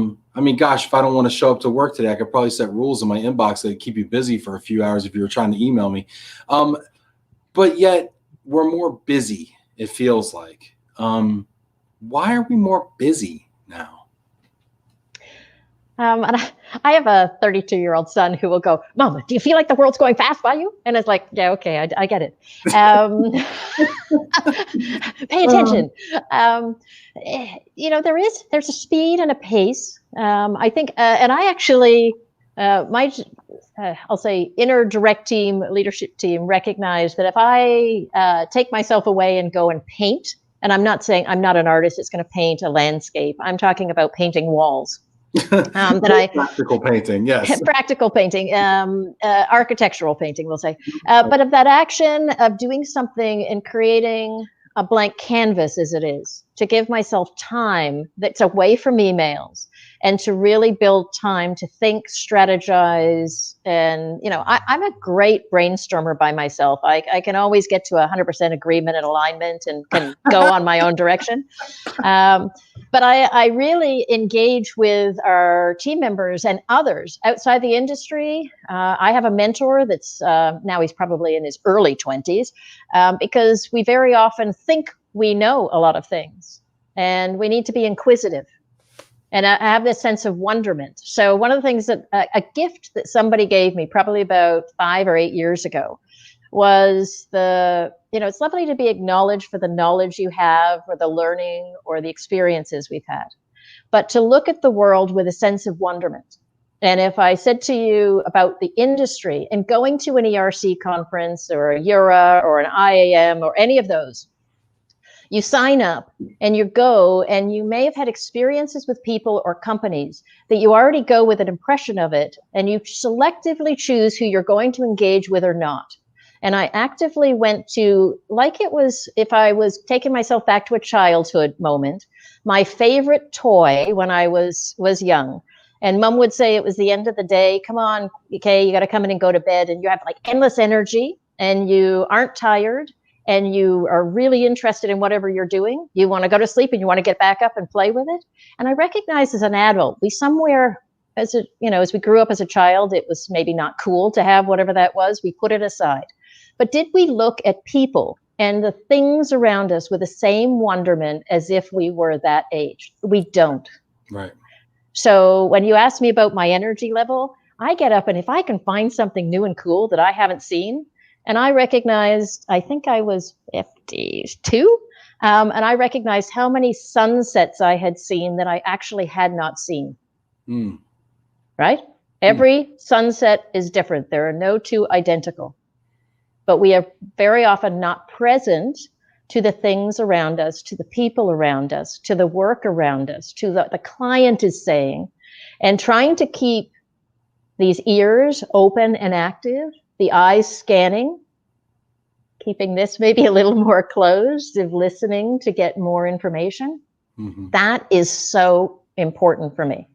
mean, gosh, if I don't want to show up to work today, I could probably set rules in my inbox that keep you busy for a few hours if you were trying to email me. But yet we're more busy, it feels like. Why are we more busy now? And I have a 32-year-old son who will go, Mama, do you feel like the world's going fast by you? And it's like, yeah, okay, I get it. Pay attention. You know, there's a speed and a pace. I think, and I actually, I'll say inner direct team, leadership team recognize that if I take myself away and go and paint, and I'm not saying I'm not an artist, it's going to paint a landscape. I'm talking about painting walls. Practical painting, yes. Practical painting, architectural painting, we'll say. But of that action of doing something and creating a blank canvas as it is, to give myself time that's away from emails and to really build time to think, strategize. And, you know, I'm a great brainstormer by myself. I can always get to 100% agreement and alignment and can go on my own direction. But I really engage with our team members and others outside the industry. I have a mentor that's now he's probably in his early 20s because we very often think we know a lot of things and we need to be inquisitive. And I have this sense of wonderment. So one of the things that a gift that somebody gave me probably about 5 or 8 years ago was it's lovely to be acknowledged for the knowledge you have or the learning or the experiences we've had, but to look at the world with a sense of wonderment. And if I said to you about the industry and going to an ERC conference or a EURA or an IAM or any of those, You sign up and you go, and you may have had experiences with people or companies that you already go with an impression of it, and you selectively choose who you're going to engage with or not. And I actively went to, like it was, if I was taking myself back to a childhood moment, my favorite toy when I was young. And mom would say it was the end of the day. Come on, okay, you got to come in and go to bed. And you have like endless energy and you aren't tired and you are really interested in whatever you're doing. You want to go to sleep and you want to get back up and play with it. And I recognized as an adult, we somewhere, as we grew up as a child, it was maybe not cool to have whatever that was. We put it aside. But did we look at people and the things around us with the same wonderment as if we were that age? We don't. Right. So when you ask me about my energy level, I get up and if I can find something new and cool that I haven't seen, and I recognized, I think I was 52, and I recognized how many sunsets I had seen that I actually had not seen. Right? Every sunset is different. There are no two identical. But we are very often not present to the things around us, to the people around us, to the work around us, to what the client is saying, and trying to keep these ears open and active, the eyes scanning, keeping this maybe a little more closed, of listening to get more information. That is so important for me.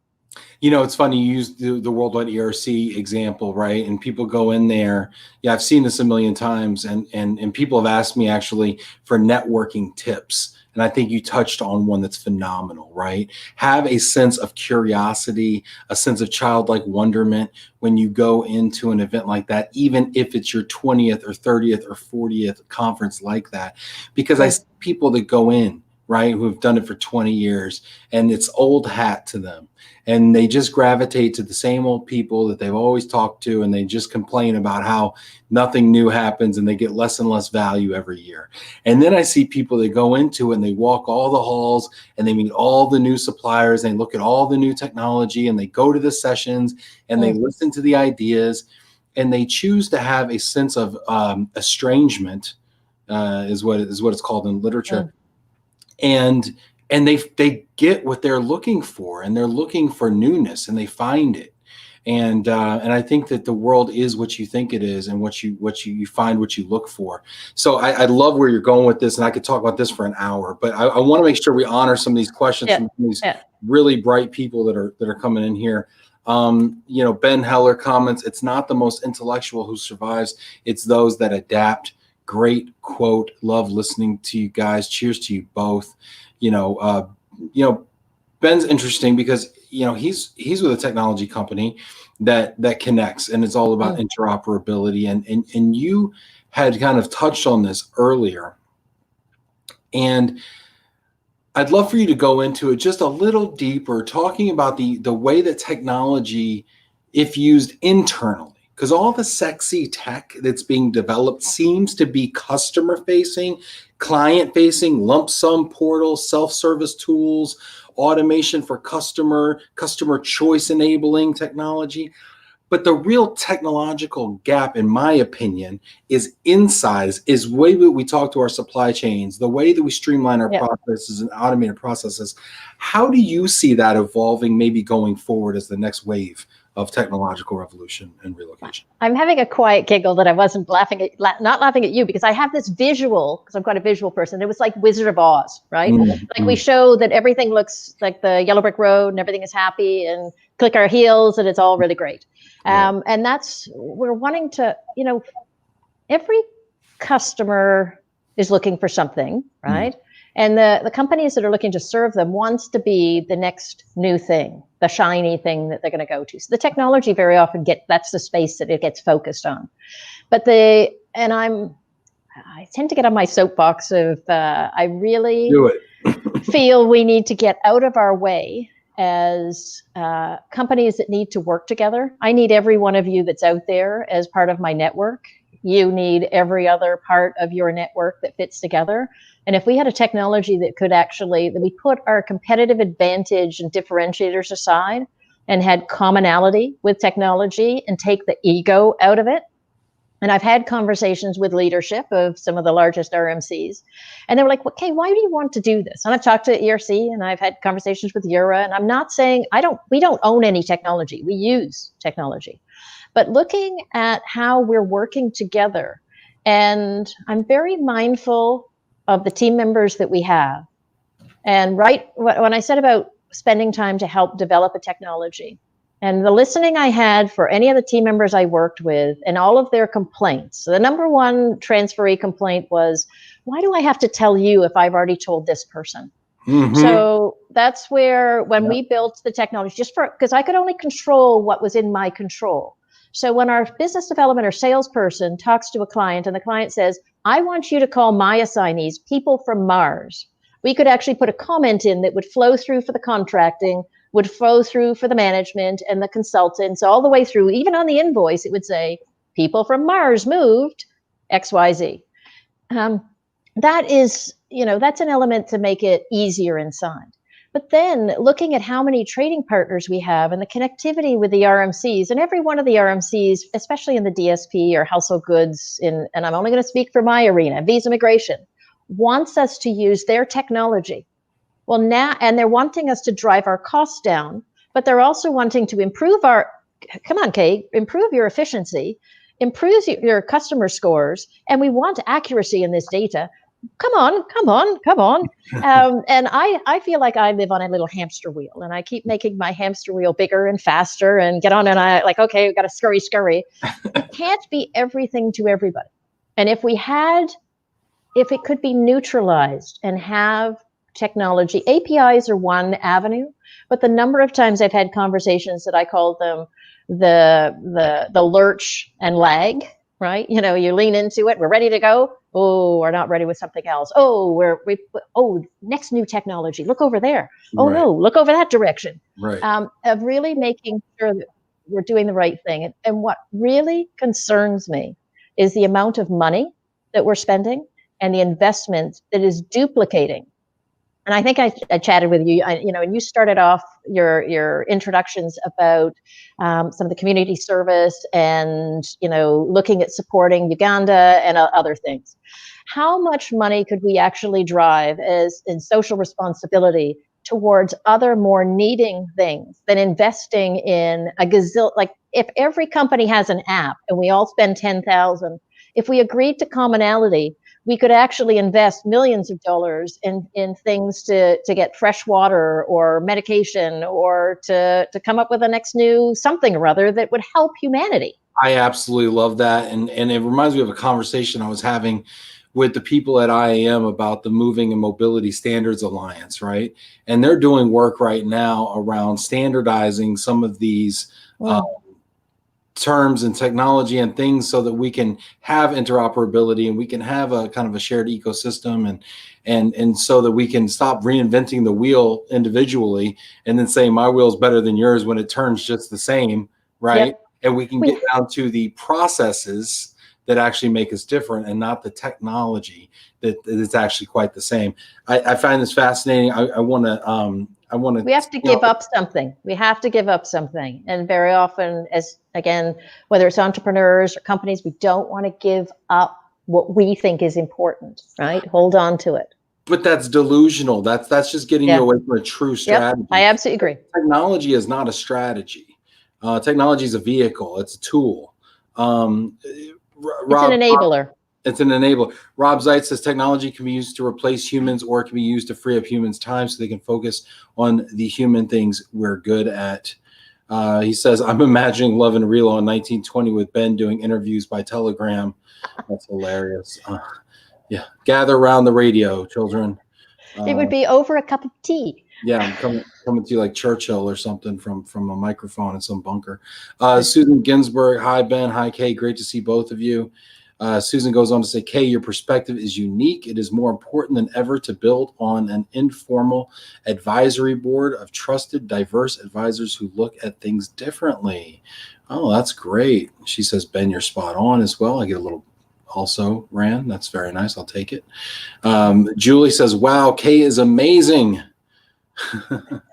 You know, it's funny, you used the worldwide ERC example, right? And people go in there. Yeah, I've seen this a million times, and people have asked me actually for networking tips. And I think you touched on one that's phenomenal, right? Have a sense of curiosity, a sense of childlike wonderment when you go into an event like that, even if it's your 20th or 30th or 40th conference like that. Because I see people that go in, right, who have done it for 20 years, and it's old hat to them. And they just gravitate to the same old people that they've always talked to, and they just complain about how nothing new happens and they get less and less value every year. And then I see people that go into it and they walk all the halls and they meet all the new suppliers, and they look at all the new technology, and they go to the sessions and they listen to the ideas, and they choose to have a sense of estrangement, is what it's called in literature. And they get what they're looking for, and they're looking for newness, and they find it. And I think that the world is what you think it is, and what you find what you look for. So I love where you're going with this, and I could talk about this for an hour, but I want to make sure we honor some of these questions from these really bright people that are coming in here. You know, Ben Heller comments, "It's not the most intellectual who survives, it's those that adapt." Great quote. Love listening to you guys. Cheers to you both. You know, Ben's interesting because, you know, he's with a technology company that connects, and it's all about interoperability. And you had kind of touched on this earlier, and I'd love for you to go into it just a little deeper, talking about the way that technology, if used internally, because all the sexy tech that's being developed seems to be customer facing, client facing, lump sum portals, self-service tools, automation for customer choice enabling technology. But the real technological gap, in my opinion, is inside, is the way that we talk to our supply chains, the way that we streamline our processes and automated processes. How do you see that evolving, maybe going forward as the next wave of technological revolution and relocation? I'm having a quiet giggle that I wasn't not laughing at you, because I have this visual, because I'm quite a visual person. It was like Wizard of Oz, right? Like we show that everything looks like the yellow brick road and everything is happy, and click our heels and it's all really great. And we're wanting to, you know, every customer is looking for something, right? And the companies that are looking to serve them wants to be the next new thing, the shiny thing that they're going to go to. So the technology very often that's the space that it gets focused on. But I tend to get on my soapbox of I really feel we need to get out of our way as companies that need to work together. I need every one of you that's out there as part of my network. You need every other part of your network that fits together. And if we had a technology that could that we put our competitive advantage and differentiators aside and had commonality with technology and take the ego out of it, And I've had conversations with leadership of some of the largest RMCs, and they were like, okay, why do you want to do this? And I've talked to ERC, and I've had conversations with Eura, and I'm not saying we don't own any technology. We use technology. But looking at how we're working together, and I'm very mindful of the team members that we have. And when I said about spending time to help develop a technology, and the listening I had for any of the team members I worked with and all of their complaints, the number one transferee complaint was, why do I have to tell you if I've already told this person? Mm-hmm. So that's where, when we built the technology, because I could only control what was in my control. So when our business development or salesperson talks to a client and the client says, I want you to call my assignees people from Mars, we could actually put a comment in that would flow through for the contracting, would flow through for the management and the consultants, all the way through. Even on the invoice, it would say, people from Mars moved XYZ. That is, that's an element to make it easier inside. But then looking at how many trading partners we have and the connectivity with the RMCs, and every one of the RMCs, especially in the DSP or household goods, and I'm only going to speak for my arena, Visa Migration, wants us to use their technology. Well, now, and they're wanting us to drive our costs down, but they're also wanting to improve improve your efficiency, improve your customer scores, and we want accuracy in this data. Come on. And I feel like I live on a little hamster wheel, and I keep making my hamster wheel bigger and faster and get on, and I like, okay, we've got to scurry. It can't be everything to everybody. And if it could be neutralized and have technology, APIs are one avenue, but the number of times I've had conversations that I call them the lurch and lag, right? You lean into it, we're ready to go. Oh, we're not ready with something else. Oh, next new technology. Look over there. Oh, right. No, look over that direction. Right. Of really making sure that we're doing the right thing. And what really concerns me is the amount of money that we're spending and the investment that is duplicating. And I think I chatted with you, and you started off your introductions about some of the community service and, looking at supporting Uganda and other things. How much money could we actually drive in social responsibility towards other more needing things than investing in a gazillion? Like, if every company has an app and we all spend 10,000, if we agreed to commonality, we could actually invest millions of dollars in things to get fresh water or medication, or to come up with the next new something or other that would help humanity. I absolutely love that. And it reminds me of a conversation I was having with the people at IAM about the Moving and Mobility Standards Alliance, right? And they're doing work right now around standardizing some of these terms and technology and things so that we can have interoperability and we can have a kind of a shared ecosystem, and so that we can stop reinventing the wheel individually and then saying my wheel is better than yours when it turns just the same, right? Yep. And we can get down to the processes that actually make us different and not the technology that is actually quite the same. I find this fascinating. I want to we have to give up something. We have to give up something. And very often, whether it's entrepreneurs or companies, we don't want to give up what we think is important, right? Hold on to it. But that's delusional. That's just getting you away from a true strategy. Yep, I absolutely agree. Technology is not a strategy. Technology is a vehicle. It's a tool. It's an enabler. It's an enabler. Rob Zeit says technology can be used to replace humans, or it can be used to free up humans' time so they can focus on the human things we're good at. He says, I'm imagining Love and Relo in 1920 with Ben doing interviews by telegram. That's hilarious. Yeah. Gather around the radio, children. It would be over a cup of tea. Yeah, I'm coming to you like Churchill or something from a microphone in some bunker. Susan Ginsburg, hi, Ben. Hi, Kay. Great to see both of you. Susan goes on to say, Kay, your perspective is unique. It is more important than ever to build on an informal advisory board of trusted, diverse advisors who look at things differently. Oh, that's great. She says, Ben, you're spot on as well. I get a little also ran. That's very nice. I'll take it. Julie says, wow, Kay is amazing.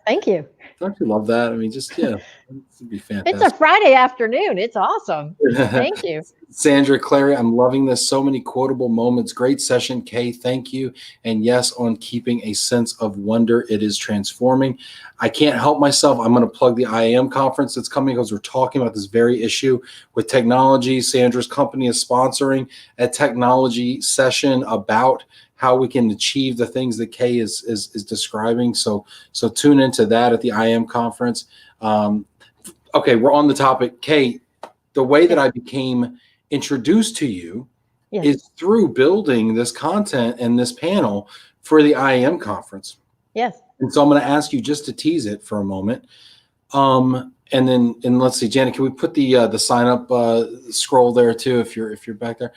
Thank you. Don't you love that? I mean, just, yeah, it'd be fantastic. It's a Friday afternoon. It's awesome. Thank you. Sandra Clary, I'm loving this. So many quotable moments. Great session, Kay. Thank you. And yes, on keeping a sense of wonder. It is transforming. I can't help myself. I'm going to plug the IAM conference that's coming because we're talking about this very issue with technology. Sandra's company is sponsoring a technology session about how we can achieve the things that Kay is describing. So tune into that at the IAM conference. Okay, we're on the topic. Kay, the way that I became introduced to you is through building this content and this panel for the IAM conference. Yes. And so I'm going to ask you just to tease it for a moment. And let's see, Janet, can we put the sign up scroll there too if you're back there?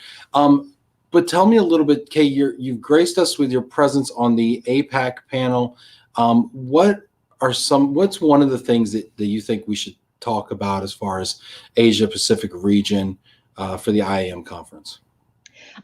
But tell me a little bit, Kay, you've graced us with your presence on the APAC panel. What's one of the things that you think we should talk about as far as Asia Pacific region for the IAM conference?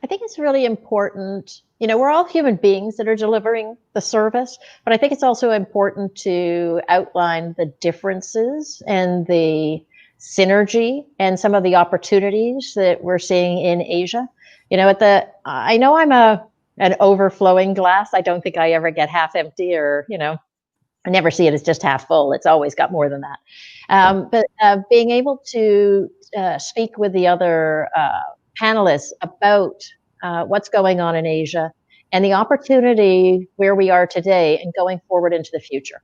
I think it's really important. We're all human beings that are delivering the service, but I think it's also important to outline the differences and the synergy and some of the opportunities that we're seeing in Asia. I know I'm an overflowing glass. I don't think I ever get half empty or, I never see it as just half full. It's always got more than that. But being able to speak with the other panelists about what's going on in Asia and the opportunity where we are today and going forward into the future.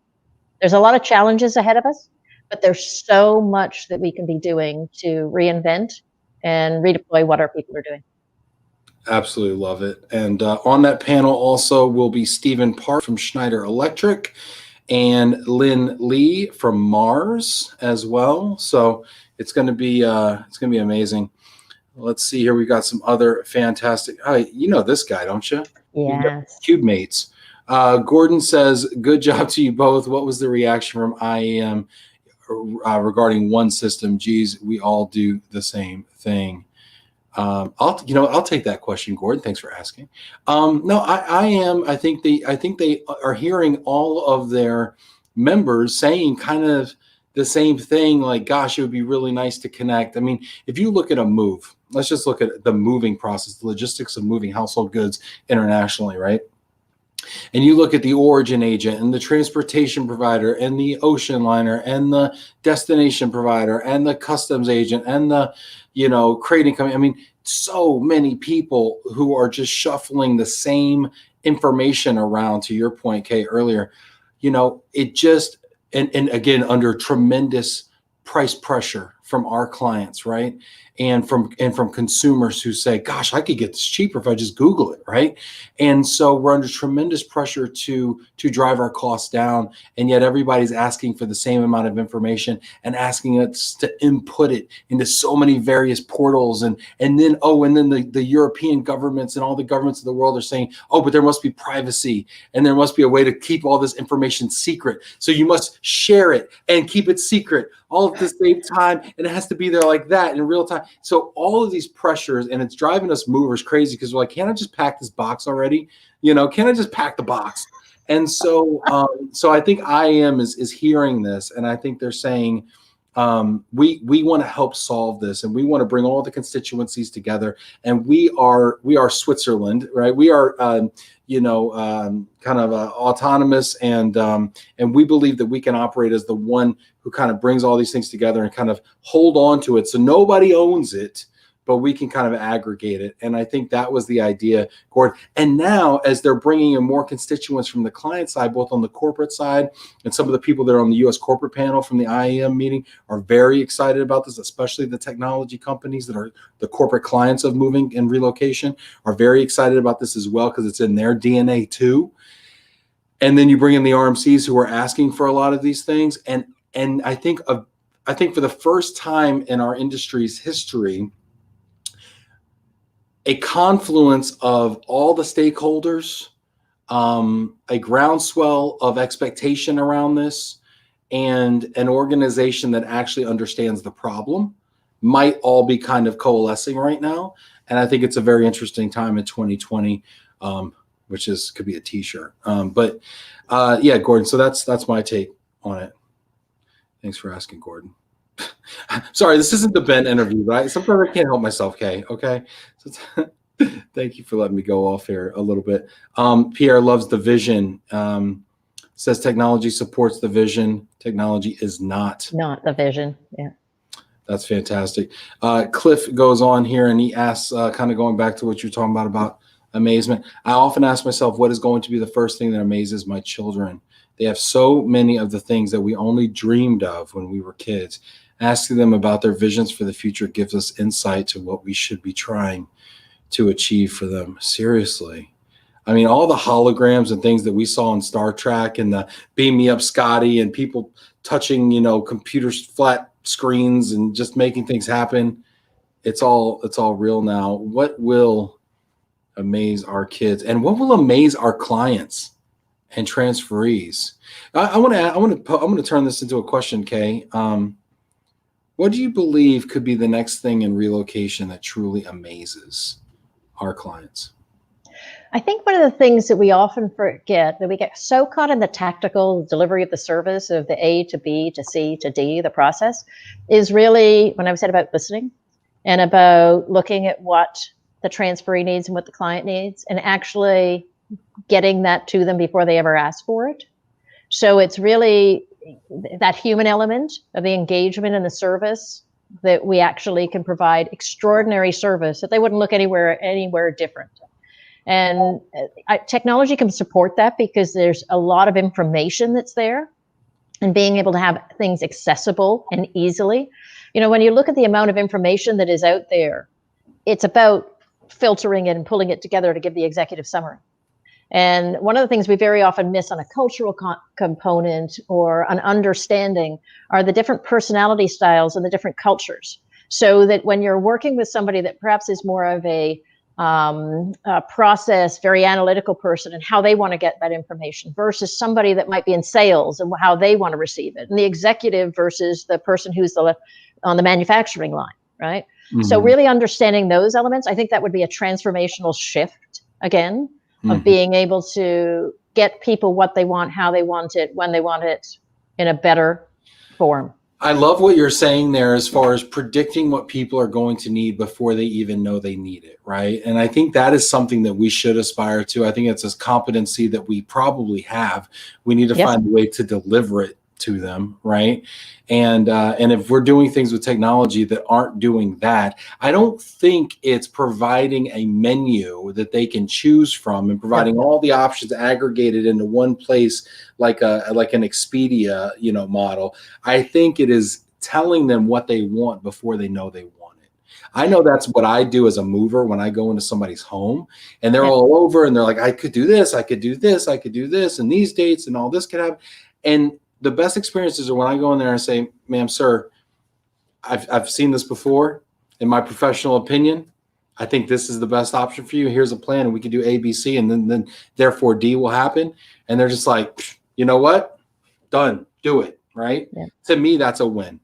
There's a lot of challenges ahead of us, but there's so much that we can be doing to reinvent and redeploy what our people are doing. Absolutely love it. And on that panel also will be Stephen Park from Schneider Electric and Lynn Lee from Mars as well. So it's going to be amazing. Let's see here. We got some other fantastic. You know this guy, don't you? Yes. CubeMates. Gordon says, "Good job to you both. What was the reaction from IAM regarding one system? Geez, we all do the same thing." I'll take that question, Gordon. Thanks for asking. No, I think they are hearing all of their members saying kind of the same thing. Like, gosh, it would be really nice to connect. I mean, if you look at a move, let's just look at the moving process, the logistics of moving household goods internationally, right? And you look at the origin agent and the transportation provider and the ocean liner and the destination provider and the customs agent and the, crating company. I mean, so many people who are just shuffling the same information around, to your point, Kay, earlier, it just, and again, under tremendous price pressure from our clients, right? And from consumers who say, gosh, I could get this cheaper if I just Google it, right? And so we're under tremendous pressure to drive our costs down, and yet everybody's asking for the same amount of information and asking us to input it into so many various portals, and then the European governments and all the governments of the world are saying, oh, but there must be privacy and there must be a way to keep all this information secret. So you must share it and keep it secret all at the same time, and it has to be there like that in real time. So all of these pressures, and it's driving us movers crazy because we're like, can't I just pack this box already? Can I just pack the box? And so I think IAM is hearing this, and I think they're saying, we want to help solve this, and we want to bring all the constituencies together, and we are Switzerland, right? We are kind of autonomous, and we believe that we can operate as the one who kind of brings all these things together and kind of hold on to it, so nobody owns it, but we can kind of aggregate it. And I think that was the idea, Gordon. And now, as they're bringing in more constituents from the client side, both on the corporate side, and some of the people that are on the U.S. corporate panel from the IAM meeting are very excited about this, especially the technology companies that are the corporate clients of moving and relocation are very excited about this as well, because it's in their DNA too. And then you bring in the RMCs who are asking for a lot of these things. And I think for the first time in our industry's history, a confluence of all the stakeholders, a groundswell of expectation around this, and an organization that actually understands the problem might all be kind of coalescing right now. And I think it's a very interesting time in 2020, which could be a t-shirt. Yeah, Gordon, so that's my take on it. Thanks for asking, Gordon. Sorry, this isn't the Ben interview, but sometimes I can't help myself, Kay. Okay. So thank you for letting me go off here a little bit. Pierre loves the vision. Says technology supports the vision. Technology is not the vision. Yeah. That's fantastic. Cliff goes on here and he asks, kind of going back to what you're talking about amazement. I often ask myself, what is going to be the first thing that amazes my children? They have so many of the things that we only dreamed of when we were kids. Asking them about their visions for the future gives us insight to what we should be trying to achieve for them. Seriously. I mean, all the holograms and things that we saw in Star Trek and the Beam Me Up Scotty and people touching, computers, flat screens and just making things happen. It's all real now. What will amaze our kids and what will amaze our clients and transferees? I want to turn this into a question, Kay. What do you believe could be the next thing in relocation that truly amazes our clients? I think one of the things that we often forget, that we get so caught in the tactical delivery of the service of the A to B to C to D, the process, is really when I said about listening and about looking at what the transferee needs and what the client needs and actually getting that to them before they ever ask for it. So it's really that human element of the engagement and the service that we actually can provide extraordinary service that they wouldn't look anywhere different. And technology can support that because there's a lot of information that's there and being able to have things accessible and easily. When you look at the amount of information that is out there, it's about filtering it and pulling it together to give the executive summary. And one of the things we very often miss on a cultural component or an understanding are the different personality styles and the different cultures. So that when you're working with somebody that perhaps is more of a process, very analytical person and how they want to get that information versus somebody that might be in sales and how they want to receive it, and the executive versus the person who's on the manufacturing line, right? Mm-hmm. So really understanding those elements, I think that would be a transformational shift again of being able to get people what they want, how they want it, when they want it in a better form. I love what you're saying there as far as predicting what people are going to need before they even know they need it, right? And I think that is something that we should aspire to. I think it's a competency that we probably have. We need to find a way to deliver it to them, right? And if we're doing things with technology that aren't doing that, I don't think it's providing a menu that they can choose from and providing all the options aggregated into one place like an Expedia, model. I think it is telling them what they want before they know they want it. I know that's what I do as a mover when I go into somebody's home and they're all over and they're like, I could do this, I could do this, I could do this, and these dates and all this could happen. And the best experiences are when I go in there and say, ma'am, sir, I've seen this before. In my professional opinion, I think this is the best option for you. Here's a plan, and we can do A, B, C, and then therefore D will happen. And they're just like, you know what? Done. Do it. Right? Yeah. To me, that's a win.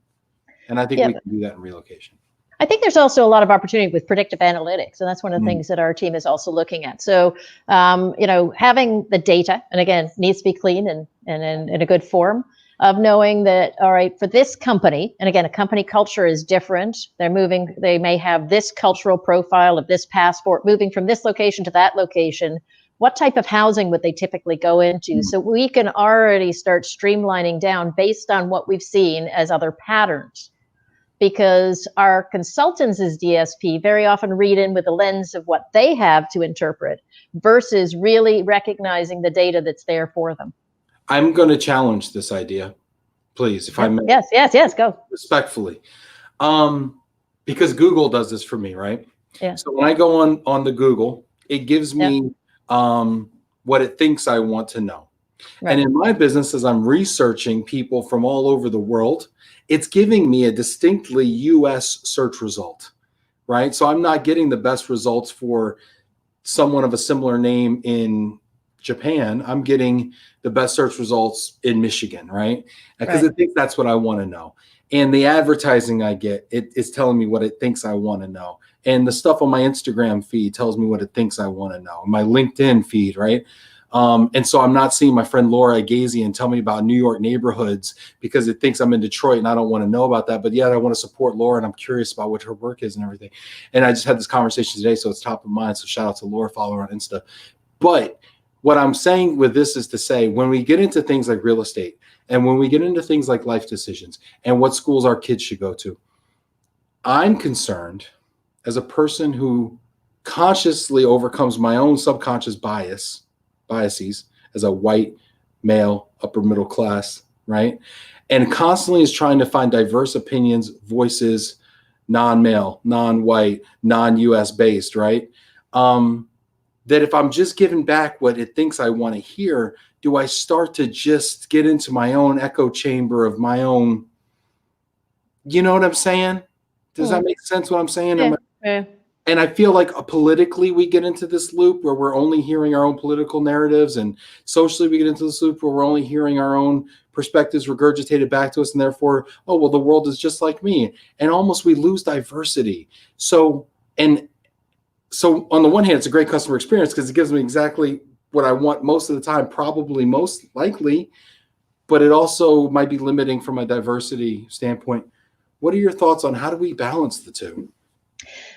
And I think we can do that in relocation. I think there's also a lot of opportunity with predictive analytics, and that's one of the things that our team is also looking at. So, having the data, and again, needs to be clean and in a good form, of knowing that, all right, for this company, and again, a company culture is different. They may have this cultural profile of this passport, moving from this location to that location. What type of housing would they typically go into? So we can already start streamlining down based on what we've seen as other patterns. Because our consultants as DSP very often read in with the lens of what they have to interpret versus really recognizing the data that's there for them. I'm going to challenge this idea, please, if I may. Yes, go. Respectfully. Because Google does this for me, right? Yeah. So when I go on the Google, it gives me what it thinks I want to know. Right. And in my business, as I'm researching people from all over the world, it's giving me a distinctly US search result, right? So I'm not getting the best results for someone of a similar name in Japan. I'm getting the best search results in Michigan, right? Because it thinks that's what I want to know. And the advertising I get, it is telling me what it thinks I want to know. And the stuff on my Instagram feed tells me what it thinks I want to know. My LinkedIn feed, right? And so I'm not seeing my friend Laura Agazian tell me about New York neighborhoods because it thinks I'm in Detroit and I don't want to know about that. But yet I want to support Laura and I'm curious about what her work is and everything. And I just had this conversation today, so it's top of mind. So shout out to Laura, follow her on Insta. But what I'm saying with this is to say, when we get into things like real estate and when we get into things like life decisions and what schools our kids should go to, I'm concerned as a person who consciously overcomes my own subconscious biases as a white male, upper middle class, right? And constantly is trying to find diverse opinions, voices, non-male, non-white, non-US based, right? That if I'm just giving back what it thinks I want to hear, do I start to just get into my own echo chamber of my own, you know what I'm saying? Does that make sense what I'm saying? Yeah. And I feel like politically we get into this loop where we're only hearing our own political narratives, and socially we get into this loop where we're only hearing our own perspectives regurgitated back to us, and therefore, oh, well, the world is just like me. And almost we lose diversity. So on the one hand, it's a great customer experience because it gives me exactly what I want most of the time, probably most likely, but it also might be limiting from a diversity standpoint. What are your thoughts on how do we balance the two?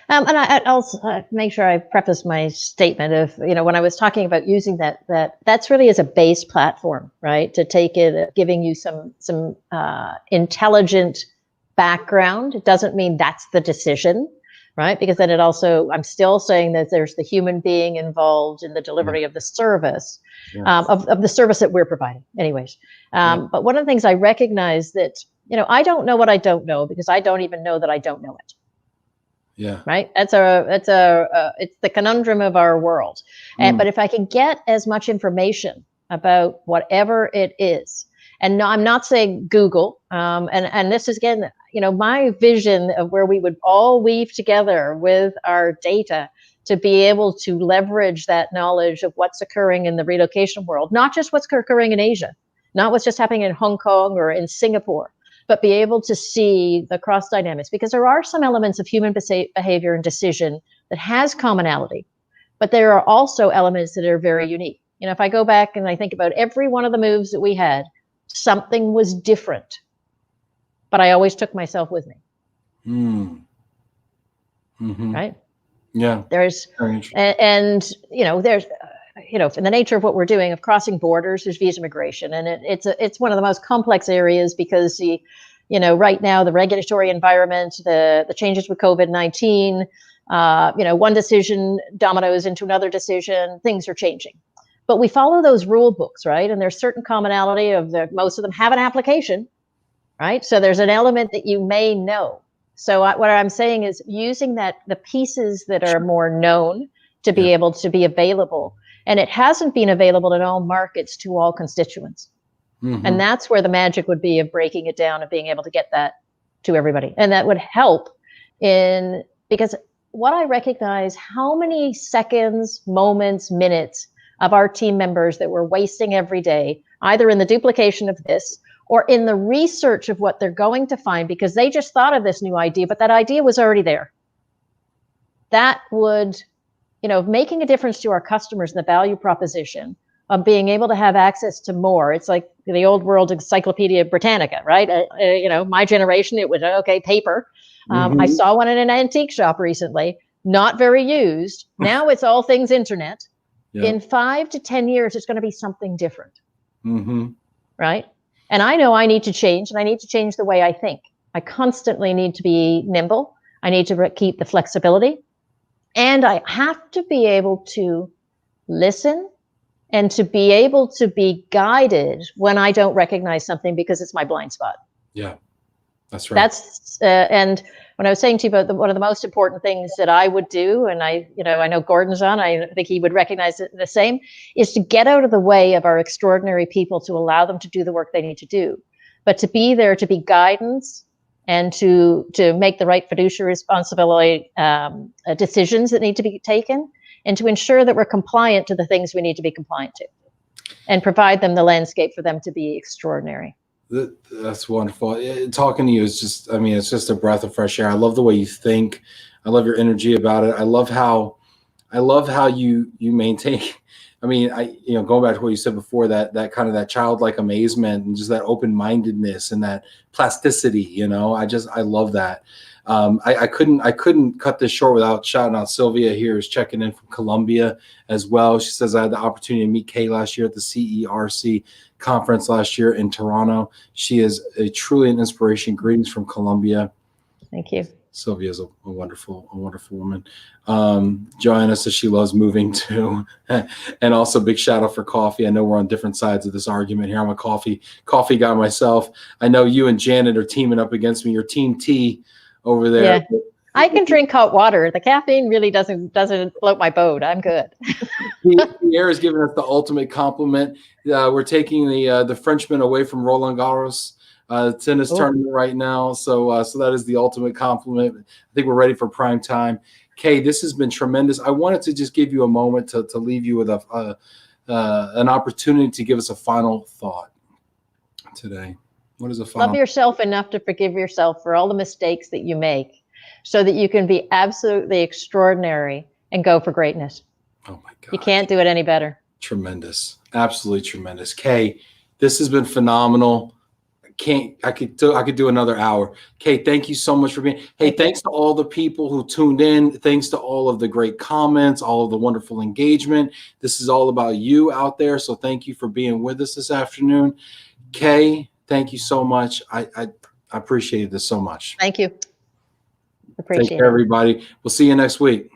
And I'll make sure I preface my statement of, when I was talking about using that's really as a base platform, right? To take it, giving you some intelligent background. It doesn't mean that's the decision, right? Because then I'm still saying that there's the human being involved in the delivery of the service, of the service that we're providing anyways. But one of the things I recognize that, I don't know what I don't know because I don't even know that I don't know it. Yeah. Right. It's the conundrum of our world. But if I can get as much information about whatever it is, and no, I'm not saying Google, and this is again, my vision of where we would all weave together with our data to be able to leverage that knowledge of what's occurring in the relocation world, not just what's occurring in Asia, not what's just happening in Hong Kong or in Singapore, but be able to see the cross dynamics, because there are some elements of human behavior and decision that has commonality, but there are also elements that are very unique. If I go back and I think about every one of the moves that we had, something was different, but I always took myself with me. Right? Yeah. There's, and there's, in the nature of what we're doing of crossing borders, there's visa migration, and it's one of the most complex areas because right now the regulatory environment, the changes with COVID-19, one decision dominoes into another decision, things are changing. But we follow those rule books, right? And there's certain commonality of most of them have an application, right? So there's an element that you may know. So what I'm saying is using the pieces that are more known to be able to be available. And it hasn't been available in all markets to all constituents. And that's where the magic would be of breaking it down and being able to get that to everybody. And that would help because what I recognize, how many seconds, moments, minutes of our team members that we're wasting every day, either in the duplication of this or in the research of what they're going to find, because they just thought of this new idea, but that idea was already there. That would, making a difference to our customers and the value proposition of being able to have access to more. It's like the old world Encyclopedia Britannica, right? My generation, it was, paper. I saw one in an antique shop recently, not very used. Now it's all things internet. In 5 to 10 years, it's going to be something different. Right? And I know I need to change, and I need to change the way I think. I constantly need to be nimble. I need to keep the flexibility. And I have to be able to listen and to be able to be guided when I don't recognize something because it's my blind spot. Yeah, that's right. And when I was saying to you about one of the most important things that I would do, and I know Gordon's on, I think he would recognize it the same, is to get out of the way of our extraordinary people to allow them to do the work they need to do, but to be there to be guidance and to make the right fiduciary responsibility decisions that need to be taken, and to ensure that we're compliant to the things we need to be compliant to, and provide them the landscape for them to be extraordinary. That's wonderful. Talking to you is just, it's just a breath of fresh air. I love the way you think. I love your energy about it. I love how you maintain I mean, going back to what you said before, that kind of that childlike amazement and just that open-mindedness and that plasticity, I love that. I couldn't cut this short without shouting out Sylvia here, who's checking in from Colombia as well. She says, I had the opportunity to meet Kay last year at the CERC conference last year in Toronto. She is truly an inspiration. Greetings from Colombia. Thank you. Sylvia is a wonderful woman. Joanna says she loves moving too. And also big shout out for coffee. I know we're on different sides of this argument here. I'm a coffee guy myself. I know you and Janet are teaming up against me. Your team tea over there. Yeah. I can drink hot water. The caffeine really doesn't float my boat. I'm good. Pierre is giving us the ultimate compliment. We're taking the Frenchman away from Roland Garros. It's in his tournament right now, so that is the ultimate compliment. I think we're ready for prime time. Kay, this has been tremendous. I wanted to just give you a moment to leave you with an opportunity to give us a final thought today. What is a final? Love yourself enough to forgive yourself for all the mistakes that you make, so that you can be absolutely extraordinary and go for greatness. Oh my God! You can't do it any better. Tremendous, absolutely tremendous. Kay, this has been phenomenal. I could do another hour. Kay, thank you so much for being. Hey, thanks to all the people who tuned in. Thanks to all of the great comments, all of the wonderful engagement. This is all about you out there. So thank you for being with us this afternoon. Kay, thank you so much. I appreciate this so much. Thank you. Appreciate it. Take care, everybody. We'll see you next week.